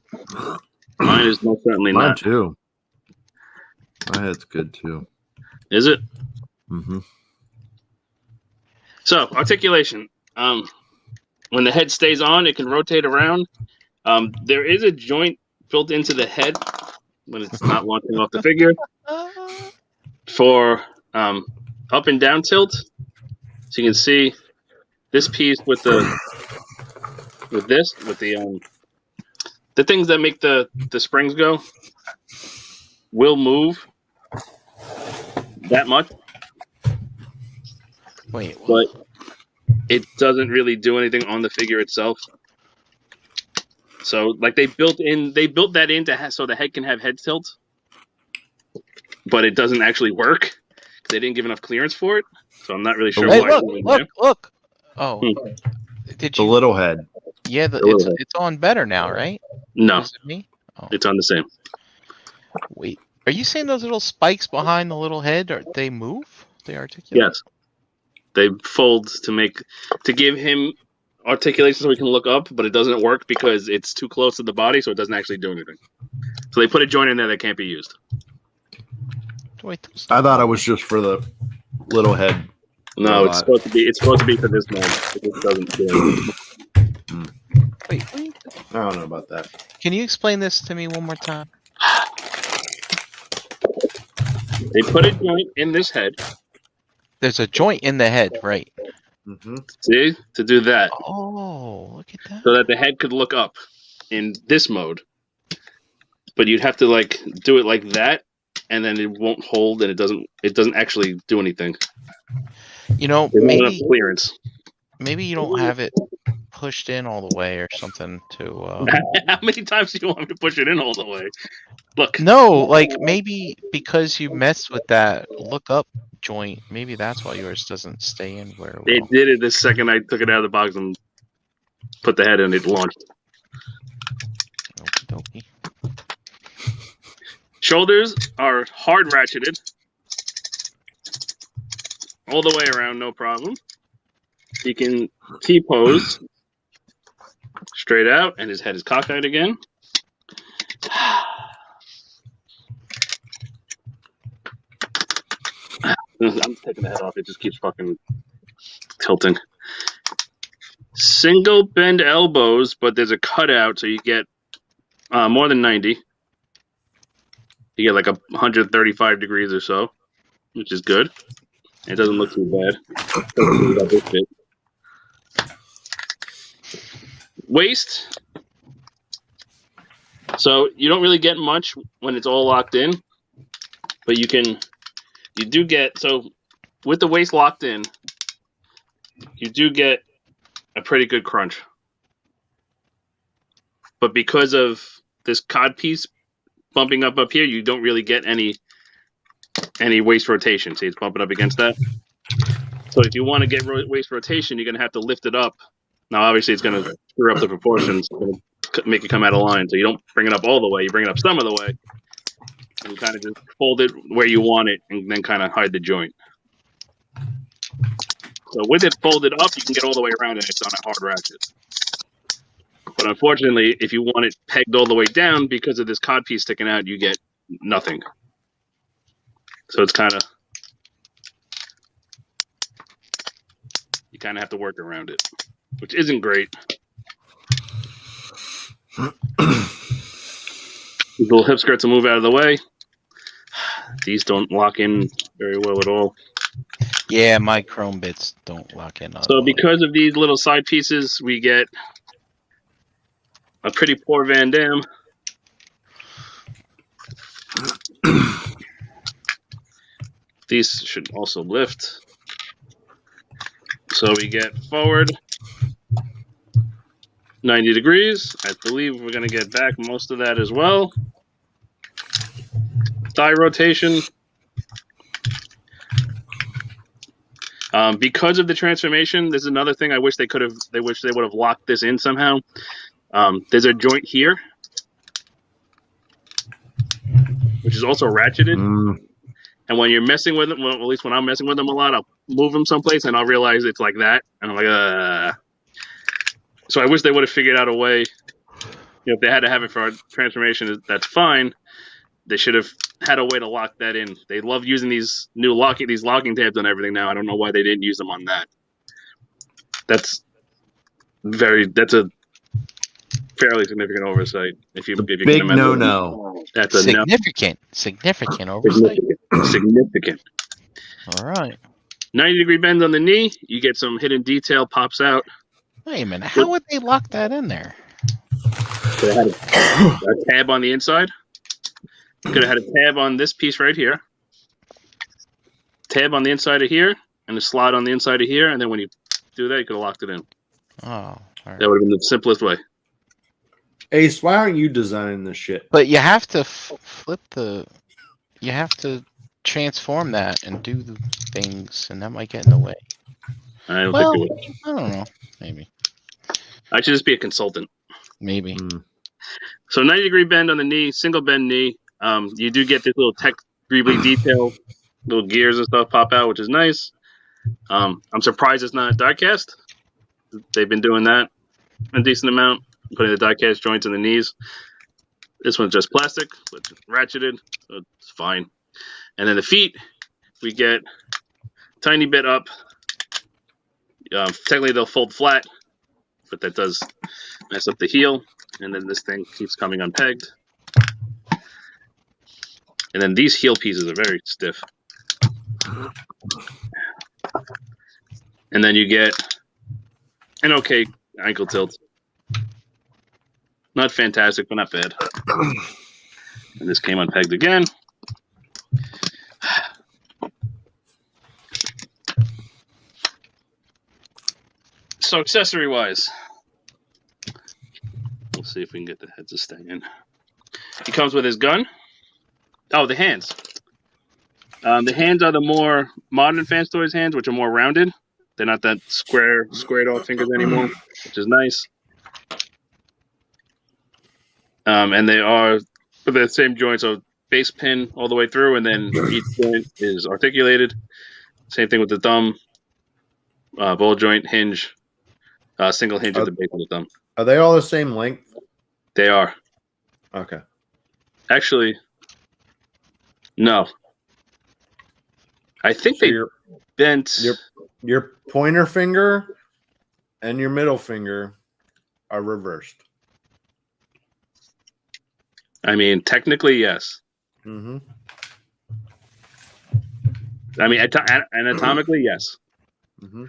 Mine is most certainly Mine not. too. My head's good too. Is it? Mm-hmm. So, articulation. When the head stays on, it can rotate around. There is a joint built into the head when it's not launching off the figure for up and down tilt. So you can see this piece with the things that make the springs go will move that much, Wait, but it doesn't really do anything on the figure itself. So, like, they built that in so the head can have head tilt, but it doesn't actually work. They didn't give enough clearance for it, so I'm not really sure hey, why. look! Oh, did The you? little head. Yeah, little head. it's on better now, right? No, Is it me? Oh, it's on the same. wait. Are you saying those little spikes behind the little head? They move? They articulate? Yes, they fold to give him articulation so he can look up, but it doesn't work because it's too close to the body, so it doesn't actually do anything. So they put a joint in there that can't be used. Wait, I thought it was just for the little head. No, it's supposed to be. It's supposed to be for this mode. It just doesn't do anything. wait. I don't know about that. Can you explain this to me one more time? They put a joint in this head. There's a joint in the head, right? Mm-hmm. See, to do that, Oh, look at that. so that the head could look up in this mode. But you'd have to like do it like that, and then it won't hold, and it doesn't actually do anything. You know, There's not enough maybe clearance. maybe you don't have it pushed in all the way or something to. How many times do you want me to push it in all the way? Look. No, like maybe because you messed with that look up joint, maybe that's why yours doesn't stay in where well. It did it the second I took it out of the box and put the head in. It launched. Okey-dokey. Shoulders are hard ratcheted all the way around, no problem. He can T-pose straight out, and his head is cockeyed again. I'm taking the head off. It just keeps fucking tilting. Single bend elbows, but there's a cutout, so you get more than 90. You get like 135 degrees or so, which is good. It doesn't look too bad. Waist. So you don't really get much when it's all locked in, but you do get, so with the waist locked in, you do get a pretty good crunch. But because of this cod piece bumping up here, you don't really get any waist rotation. See, it's bumping up against that. So if you want to get waist rotation, you're going to have to lift it up. Now, obviously, it's going to screw up the proportions, make it come out of line. So you don't bring it up all the way. You bring it up some of the way. And you kind of just fold it where you want it and then kind of hide the joint. So with it folded up, you can get all the way around and it's on a hard ratchet. But unfortunately, if you want it pegged all the way down because of this cod piece sticking out, you get nothing. So it's kind of, you kind of have to work around it, which isn't great. These little hip skirts will move out of the way. These don't lock in very well at all. Yeah, my chrome bits don't lock in. So because of these little side pieces, we get a pretty poor Van Dam. These should also lift. So we get forward 90 degrees. I believe we're going to get back most of that as well. Thigh rotation. Because of the transformation, there's another thing I wish they would have locked this in somehow. There's a joint here, which is also ratcheted. And when you're messing with them, well, at least when I'm messing with them a lot, I'll move them someplace and I'll realize it's like that. And I'm like, So I wish they would have figured out a way. You know, if they had to have it for our transformation, that's fine. They should have had a way to lock that in. They love using these new locking tabs on everything now. I don't know why they didn't use them on that. That's a fairly significant oversight. If you big can imagine. no. That's a significant oversight. significant. All right. 90-degree bend on the knee. You get some hidden detail pops out. Wait a minute. How would they lock that in there? Could have had a tab on the inside. Could have had a tab on this piece right here. Tab on the inside of here, and a slot on the inside of here. And then when you do that, you could have locked it in. Oh, all right. That would have been the simplest way. Ace, why aren't you designing this shit? But you have to flip the. You have to transform that and do the things, and that might get in the way. I don't Well, think it would. I don't know. Maybe. I should just be a consultant. Maybe. So 90-degree bend on the knee, single bend knee. You do get this little tech greebly detail, little gears and stuff pop out, which is nice. I'm surprised it's not die cast. They've been doing that a decent amount, putting the die cast joints in the knees. This one's just plastic, but ratcheted, so it's fine. And then the feet, we get a tiny bit up. Technically, they'll fold flat, but that does mess up the heel. And then this thing keeps coming unpegged. And then these heel pieces are very stiff. And then you get an okay ankle tilt. Not fantastic, but not bad. And this came unpegged again. So accessory-wise, we'll see if we can get the heads to stay in. He comes with his gun. Oh, the hands. The hands are the more modern Fans Toys hands, which are more rounded. They're not that squared off fingers anymore, which is nice. And they are the same joints, so base pin all the way through, and then each joint is articulated. Same thing with the thumb, ball joint, hinge, single hinge at the base of the thumb. Are they all the same length? They are. Okay. Actually, no. I think So they bent. Your pointer finger and your middle finger are reversed. I mean, technically, yes. Mm-hmm. I mean, anatomically, yes. Mm-hmm.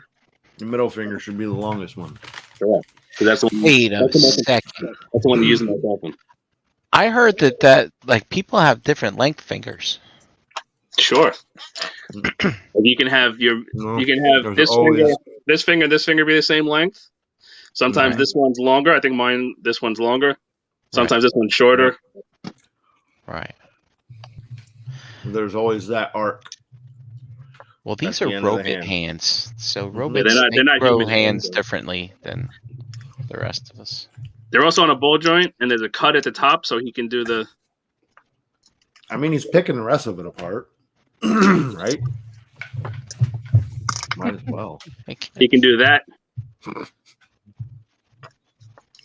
The middle finger should be the longest one. Correct. That's the one. Wait a second. That's the one you use in my often. I heard that like people have different length fingers. Sure. You can have this finger be the same length. Sometimes this one's longer. I think this one's longer. Sometimes this one's shorter. Right. There's always that arc. Well, these are robot hands. So robots they're not grow human hands hands, differently than the rest of us. They're also on a ball joint, and there's a cut at the top, so he can do the. I mean, he's picking the rest of it apart, right? Might as well. He can do that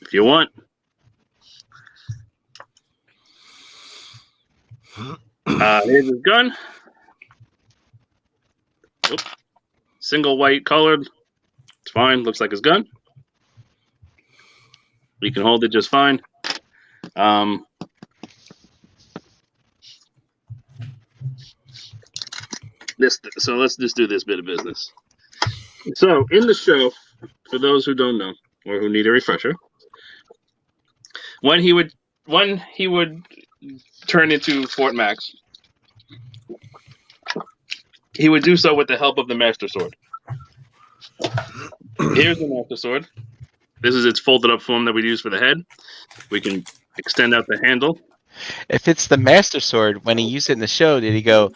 if you want. Here's his gun. Oop. Single white colored. It's fine. Looks like his gun. You can hold it just fine. So let's just do this bit of business. So in the show, for those who don't know or who need a refresher, when he would turn into Fort Max, he would do so with the help of the Master Sword. Here's the Master Sword. This is its folded up form that we use for the head. We can extend out the handle. If it's the Master Sword, when he used it in the show, did he go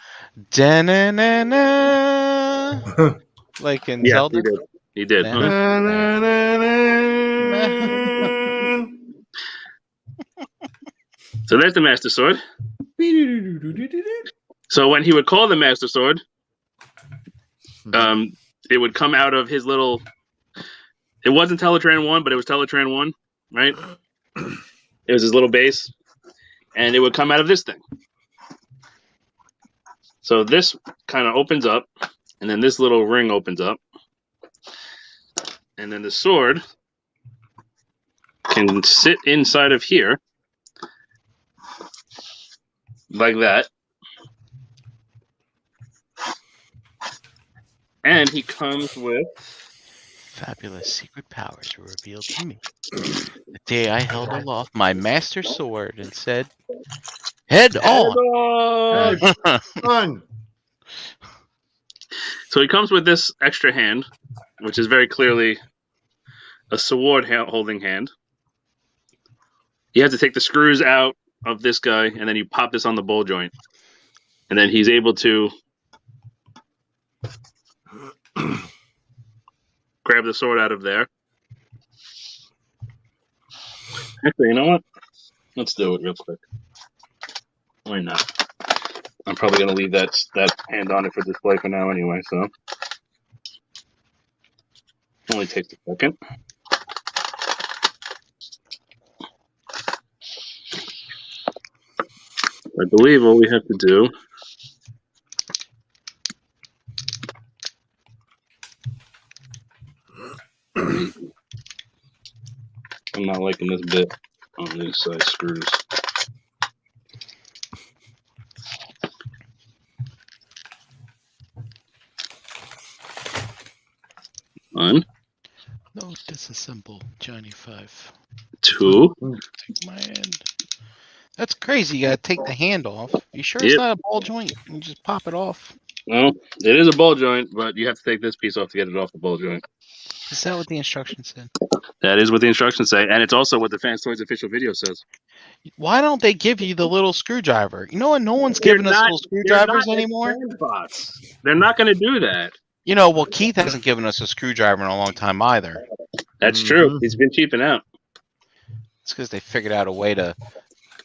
da-na-na-na like in Zelda? He did. So there's the Master Sword. So when he would call the Master Sword, it would come out of his little. It wasn't Teletran 1, but it was Teletran 1, right? It was his little base, and it would come out of this thing. So this kind of opens up, and then this little ring opens up, and then the sword can sit inside of here, like that. And he comes with fabulous secret powers were revealed to me. The day I held aloft my master sword and said, "Head on!" Fun. So he comes with this extra hand, which is very clearly a sword holding hand. You have to take the screws out of this guy, and then you pop this on the ball joint. And then he's able to grab the sword out of there. Actually, you know what? Let's do it real quick. Why not? I'm probably going to leave that hand on it for display for now anyway, so. Only takes a second. I believe all we have to do I'm not liking this bit on these side screws. One, No, disassemble Johnny 5. 2. Take my hand. That's crazy. You gotta take the hand off. You sure Yep. it's not a ball joint? You just pop it off. Well, it is a ball joint, but you have to take this piece off to get it off the ball joint. Is that what the instructions said? That is what the instructions say, and it's also what the Fans Toys official video says. Why don't they give you the little screwdriver? You know what? No one's giving us little screwdrivers anymore. They're not going to do that. You know, well, Keith hasn't given us a screwdriver in a long time either. That's true. He's been cheaping out. It's because they figured out a way to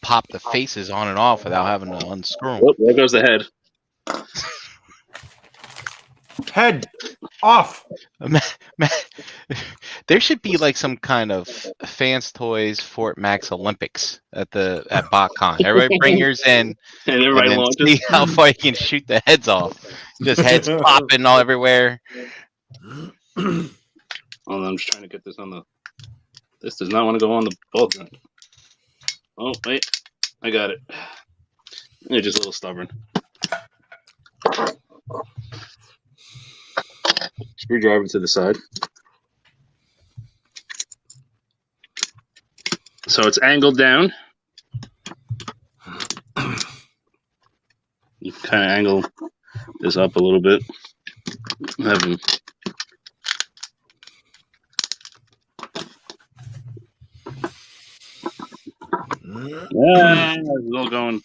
pop the faces on and off without having to unscrew them. Oh, there goes the head. Head off. There should be like some kind of Fans Toys Fort Max Olympics at BotCon. Everybody bring yours in And everybody and then launches. see how far you can shoot the heads off. Just heads popping all everywhere. Hold on, I'm just trying to get this on the. This does not want to go on the ball joint. Oh, wait. I got it. You're just a little stubborn. Screwdriver to the side. So it's angled down. You can kind of angle this up a little bit. Have him. Yeah, it's all going.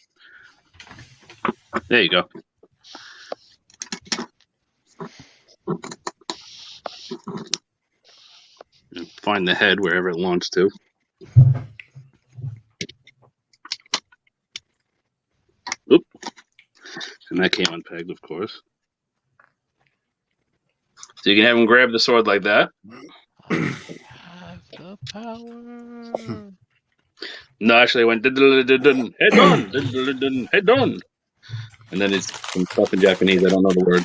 There you go. And find the head wherever it launched to. Oop. And that came unpegged, of course. So you can have him grab the sword like that. I have the power. No, actually, I went head on, head on, and then it's some stuff in Japanese. I don't know the word.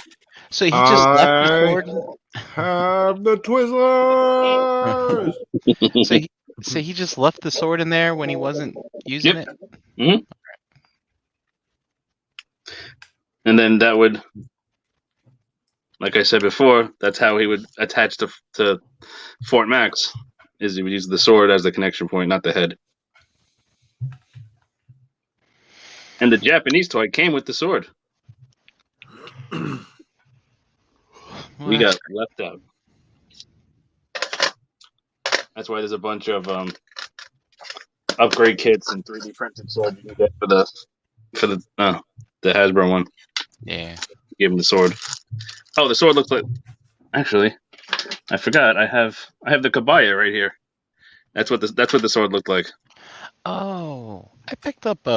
So he just left the sword. Have the Twizzlers. So he just left the sword in there when he wasn't using it. Mm-hmm. And then that would, like I said before, that's how he would attach to Fort Max. Is he would use the sword as the connection point, not the head. And the Japanese toy came with the sword. We got left out. That's why there's a bunch of upgrade kits and 3D printed swords you can get for the Hasbro one. Yeah. Give him the sword. Oh, the sword looks like. Actually, I forgot. I have the kabaya right here. That's what the sword looked like. Oh, I picked up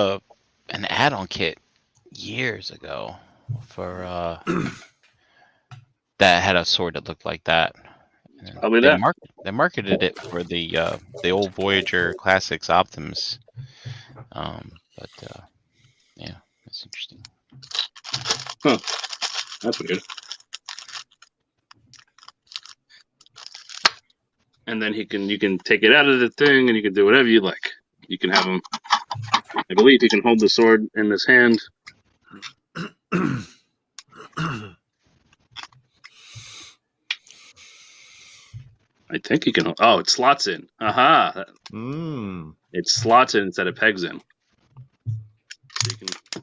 an add-on kit years ago for that had a sword that looked like that. Probably they that. They marketed it for the old Voyager Classics Optimus. Yeah, that's interesting. Huh. That's weird. And then you can take it out of the thing and you can do whatever you like. You can have him. I believe he can hold the sword in this hand. think you can. Oh, it slots in. Aha! Mm. It slots in instead of pegs in. So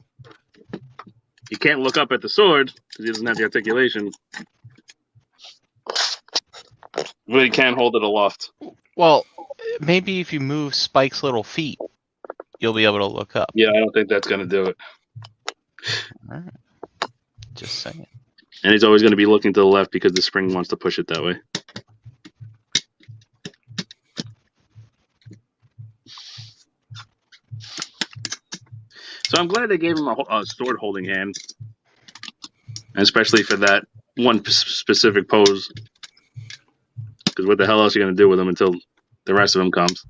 you can't look up at the sword because he doesn't have the articulation. But he can hold it aloft. Well, maybe if you move Spike's little feet, you'll be able to look up. Yeah, I don't think that's going to do it. All right. Just saying. And he's always going to be looking to the left because the spring wants to push it that way. So I'm glad they gave him a sword holding hand, especially for that one specific pose. Because what the hell else are you going to do with him until the rest of him comes?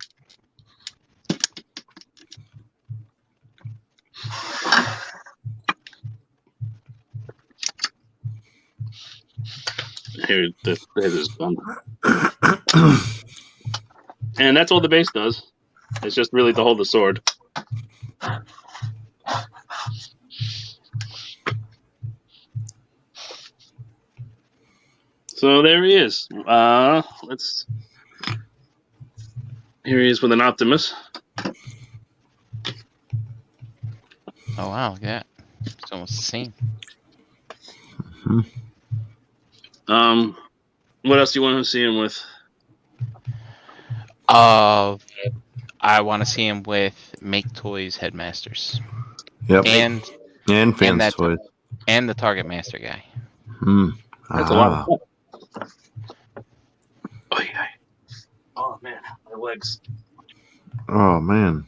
Here's his gun. And that's all the base does. It's just really to hold the sword. So there he is. Here he is with an Optimus. Oh wow, look at that. It's almost the same. What else do you want to see him with? I want to see him with Make Toys Headmasters. Yep. And Fans that- Toys. and the Target Master guy. That's a lot of fun. Oh, yeah. Oh, man. My legs. Oh man.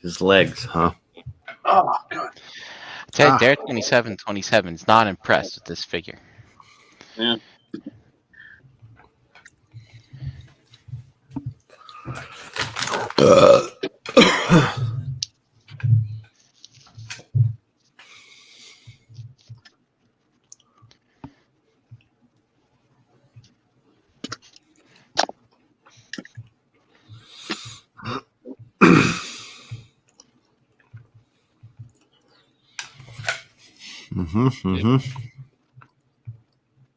His legs, huh? Oh, God. I tell you, Dare 2727 is not impressed with this figure. Yeah.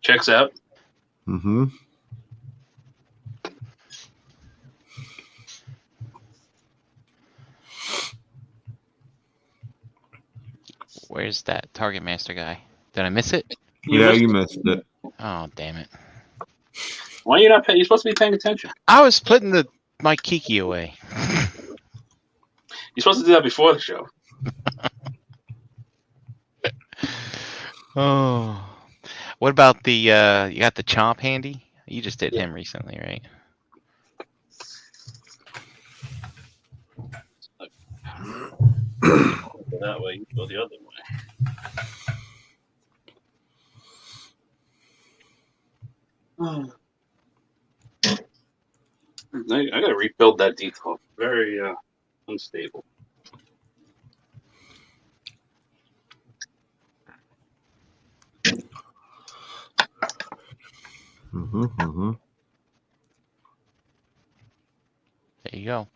Checks out. Where's that Target Master guy? Did I miss it? You missed it. Oh, damn it. Why are you not paying? You're supposed to be paying attention. I was putting my Kiki away. You're supposed to do that before the show. Oh. What about the, you got the Chomp handy? You just did him recently, right? That way, you go the other way. I gotta rebuild that detail. Very unstable. There you go.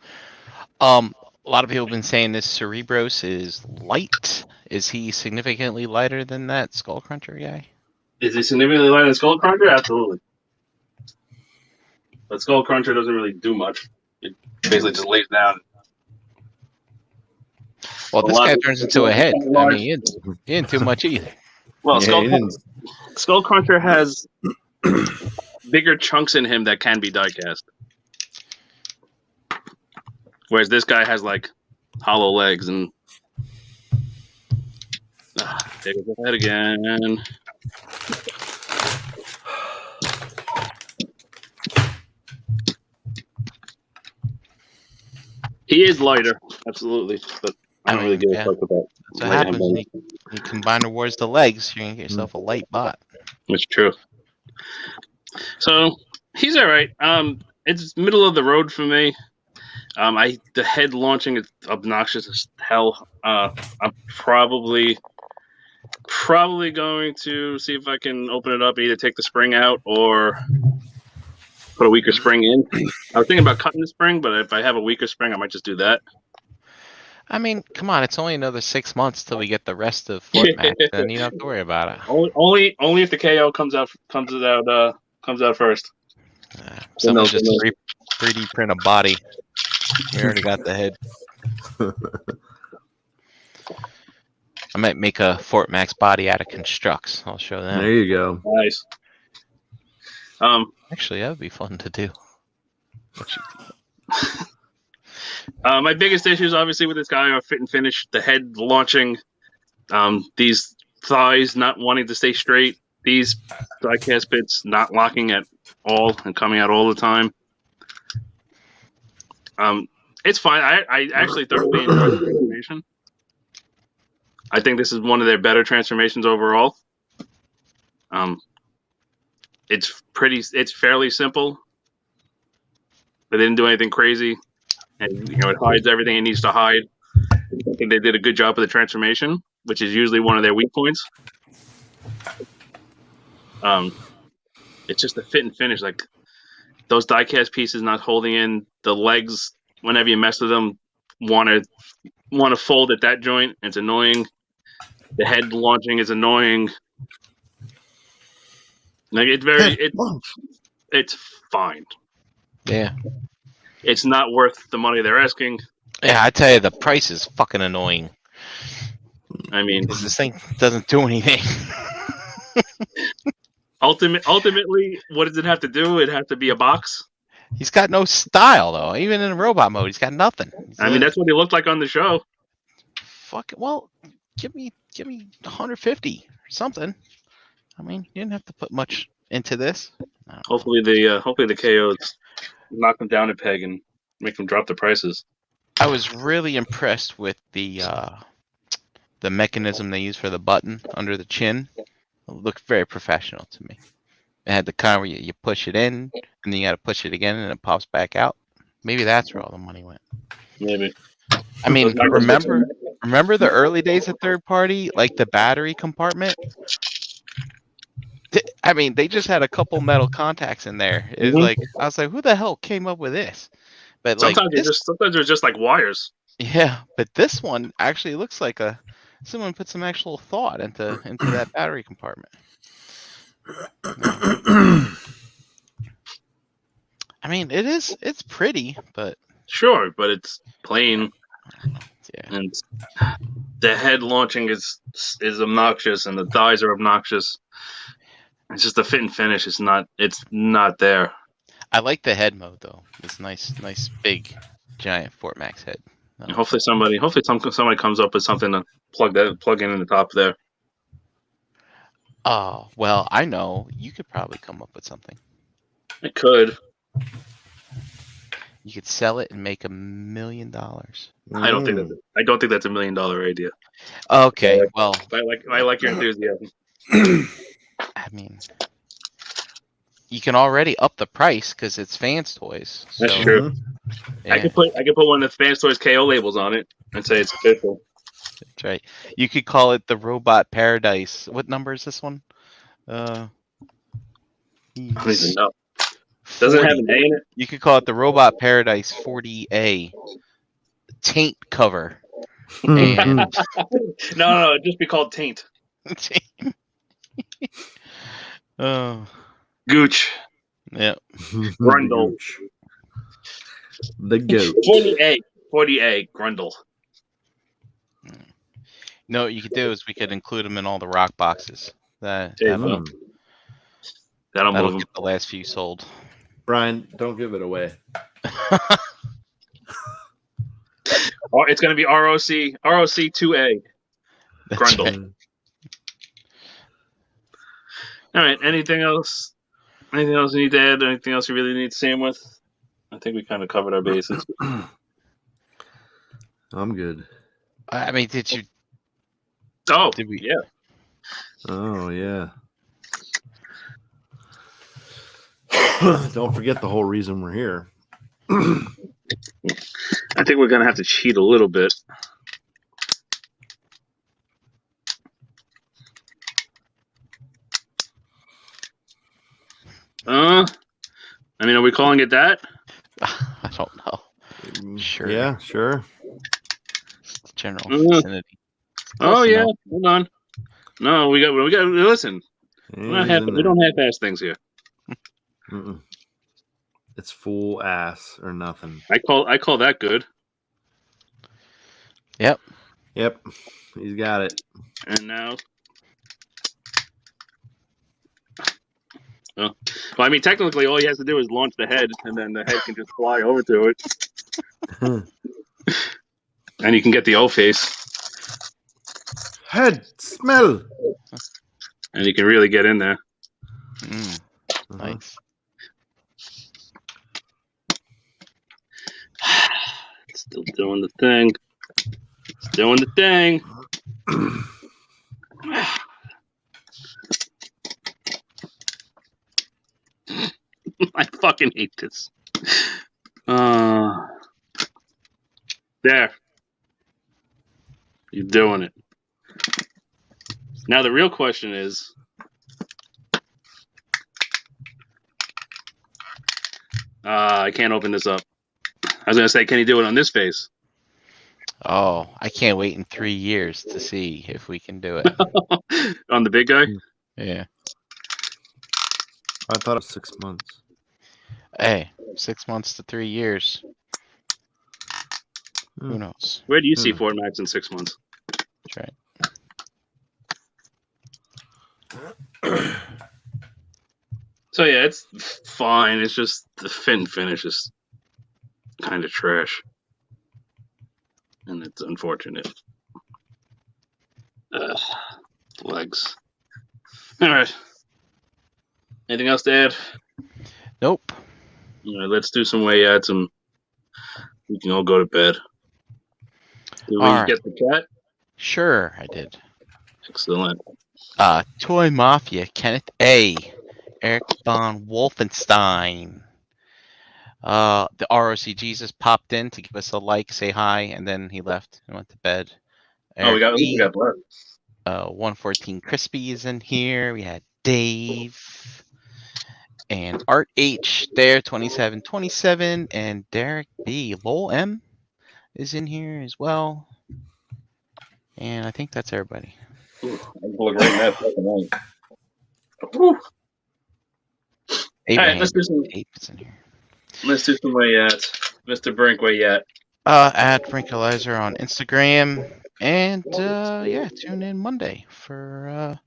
A lot of people have been saying this Cerebros is light. Is he significantly lighter than that Skull Cruncher guy? Is he significantly lighter than Skull Cruncher? Absolutely. But Skull Cruncher doesn't really do much. It basically just lays down. Well, this guy turns into a head. I mean, he didn't do much either. Well, Yeah, Skull Cruncher has bigger chunks in him that can be die-cast. Whereas this guy has, like, hollow legs and... There goes the head again. He is lighter, absolutely, but I don't really give a fuck about That's what happens when you combine rewards to legs. You're gonna get yourself a light bot. That's true. So he's all right. It's middle of the road for me. The head launching is obnoxious as hell. I'm probably going to see if I can open it up, either take the spring out or put a weaker spring in. I was thinking about cutting the spring, but if I have a weaker spring, I might just do that. I mean, come on, it's only another 6 months till we get the rest of Fort Max, and you don't have to worry about it. Only if the KO comes out first. Someone no, just no. 3D print a body. We already got the head. I might make a Fort Max body out of constructs. I'll show them. There you go. Nice. Actually, that would be fun to do. My biggest issues, obviously, with this guy are fit and finish. The head launching, these thighs not wanting to stay straight, these die-cast bits not locking at all and coming out all the time. It's fine. I actually thoroughly enjoyed the transformation. I think this is one of their better transformations overall. It's fairly simple. They didn't do anything crazy, and it hides everything it needs to hide. I think they did a good job with the transformation, which is usually one of their weak points. It's just the fit and finish, like those die-cast pieces not holding in the legs. Whenever you mess with them, want to fold at that joint. It's annoying. The head launching is annoying. Like it's fine. Yeah. It's not worth the money they're asking. Yeah, I tell you, the price is fucking annoying. I mean, This thing doesn't do anything. ultimately, what does it have to do? It has to be a box. He's got no style though. Even in robot mode, he's got nothing. I mean, that's what he looked like on the show. Fuck it. Well, give me 150 or something. I mean, you didn't have to put much into this. Hopefully the KOs knock them down a peg and make them drop the prices. I was really impressed with the mechanism they use for the button under the chin. It looked very professional to me. It had the kind where you push it in, and then you got to push it again, and it pops back out. Maybe that's where all the money went. Maybe. I mean, remember the early days of third party, like the battery compartment? I mean, they just had a couple metal contacts in there. It's like, I was like, who the hell came up with this? But sometimes they're just like wires. Yeah, but this one actually looks like someone put some actual thought into that battery compartment. I mean, it's pretty, but sure, but it's plain. Yeah. And the head launching is obnoxious, and the thighs are obnoxious. It's just the fit and finish. It's not there. I like the head mode though. It's nice big giant Fort Max head. Hopefully somebody comes up with something to plug in the top there. Oh, well, I know. You could probably come up with something. I could. You could sell it and make $1 million. I don't think that's $1 million idea. Okay, well, I like your enthusiasm. I mean, you can already up the price because it's Fans Toys. So, that's true. Yeah. I could put one of the Fans Toys KO labels on it and say it's official. That's right. You could call it the Robot Paradise. What number is this one? I don't even know. Doesn't it have an A in it? You could call it the Robot Paradise 40A taint cover. And No, it'd just be called Taint. Oh, Gooch. yeah. Grundle. The goat. 40A Grundle. No, what you could do is we could include them in all the rock boxes. That'll move them. get the last few sold. Brian, don't give it away. It's going to be ROC 2A. That's Grundle. right. All right. Anything else? Anything else you need to add? Anything else you really need to say with? I think we kind of covered our bases. I'm good. I mean, did you? Oh, Did we? Yeah. Oh, yeah. Don't forget the whole reason we're here. I think we're going to have to cheat a little bit. I mean, are we calling it that? I don't know. Sure. Yeah, sure. general Mhm. vicinity. Oh Close yeah, enough. hold on. No, we got. Listen, Yeah, he's in we there. don't half-ass things here. Mm-mm. It's full ass or nothing. I call that good. Yep. Yep, he's got it. And now, well, I mean, technically, all he has to do is launch the head, and then the head can just fly over to it, and you can get the O face, Head smell. and you can really get in there. Mm, Uh-huh. nice. Still doing the thing. It's doing the thing. I fucking hate this. There. You're doing it. Now the real question is, I can't open this up. I was gonna say, can you do it on this face? Oh, I can't wait in 3 years to see if we can do it. On the big guy? Yeah. I thought it was 6 months. Hey, 6 months to 3 years. Who Hmm. knows? Where do you see Fort Max in 6 months? That's right. So yeah, it's fine. It's just the fin finish is kind of trash, and it's unfortunate. Legs. All right. Anything else to add? Nope. All right, let's do some way ads. We can all go to bed. Did we All right. get the chat? Sure, I did. Excellent. Toy Mafia, Kenneth A. Eric von Wolfenstein. The ROC Jesus popped in to give us a like, say hi, and then he left and went to bed. We Eric got blood. 114 Crispy is in here. We had Dave and Art H there, 2727, and Derek B. Lowell M is in here as well. And I think that's everybody. Ooh, I'm looking right now. Fucking right. Abraham All right, let's do some. Ape is in here. Let's do some way ads. Mr. Brink, where you at? At Brinkalizer on Instagram. And yeah, tune in Monday for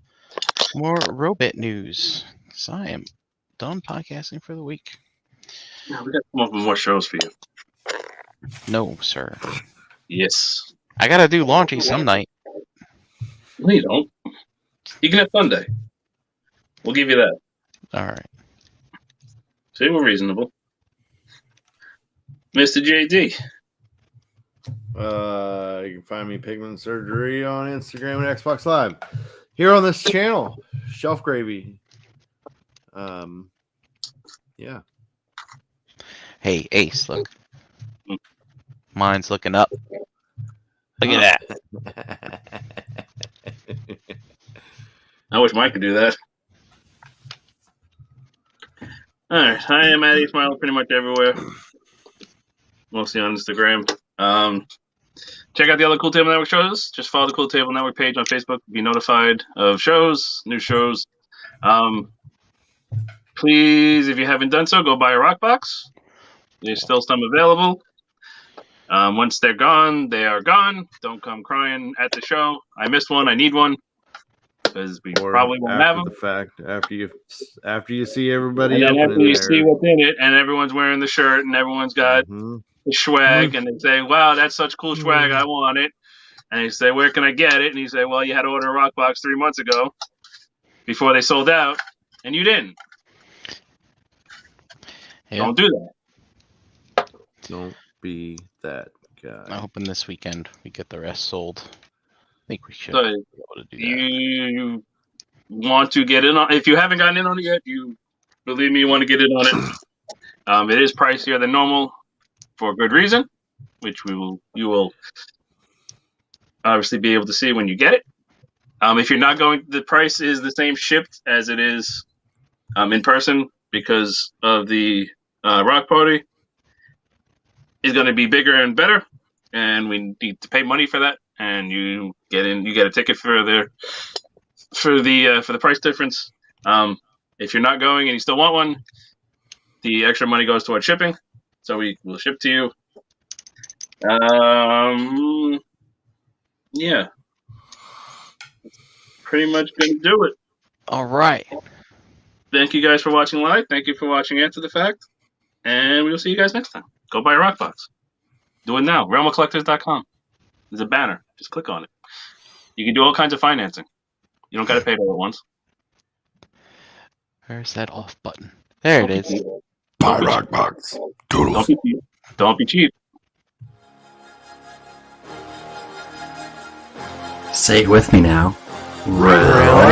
more Robit news. So I am done podcasting for the week. No, we got to come up with more shows for you. No, sir. Yes. I gotta do laundry some night. No, you don't. You can have Sunday. We'll give you that. All right. See, we're reasonable. Mr. JD. You can find me Pigment Surgery on Instagram and Xbox Live. Here on this channel, Shelf Gravy. Yeah. Hey, Ace, look. Mine's looking up. Look at that. I wish Mike could do that. All right, I am at A Smile pretty much everywhere. Mostly on Instagram. Check out the other Cool Table Network shows. Just follow the Cool Table Network page on Facebook to be notified of shows, new shows. Please, if you haven't done so, go buy a rock box. There's still some available. Once they're gone, they are gone. Don't come crying at the show. I missed one. I need one because we Or probably won't have them. the fact, after you see everybody And then opening after you there. see what's in it, and everyone's wearing the shirt, and everyone's got the swag, and they say, "Wow, that's such cool swag. I want it." And you say, "Where can I get it?" And you say, "Well, you had to order a rock box 3 months ago before they sold out, and you didn't." Yeah. Don't do that. Don't be that guy. I'm hoping this weekend we get the rest sold. I think we should So be able to do that. you want to get in on? If you haven't gotten in on it yet, you believe me, you want to get in on it. It is pricier than normal for a good reason, which you will obviously be able to see when you get it. If you're not going, the price is the same shipped as it is in person because of the rock party is going to be bigger and better, and we need to pay money for that. and you get in. You get a ticket for the price difference. If you're not going and you still want one, the extra money goes towards shipping, so we will ship to you. Yeah, pretty much gonna do it. All right. Thank you guys for watching live. Thank you for watching After the Fact, and we will see you guys next time. Go buy a rock box. Do it now. RealmOfCollectors.com. There's a banner. Just click on it. You can do all kinds of financing. You don't got to pay it all at once. Where's that off button? There it is. Buy rock box. Doodles. Don't be cheap. Say it with me now. Round.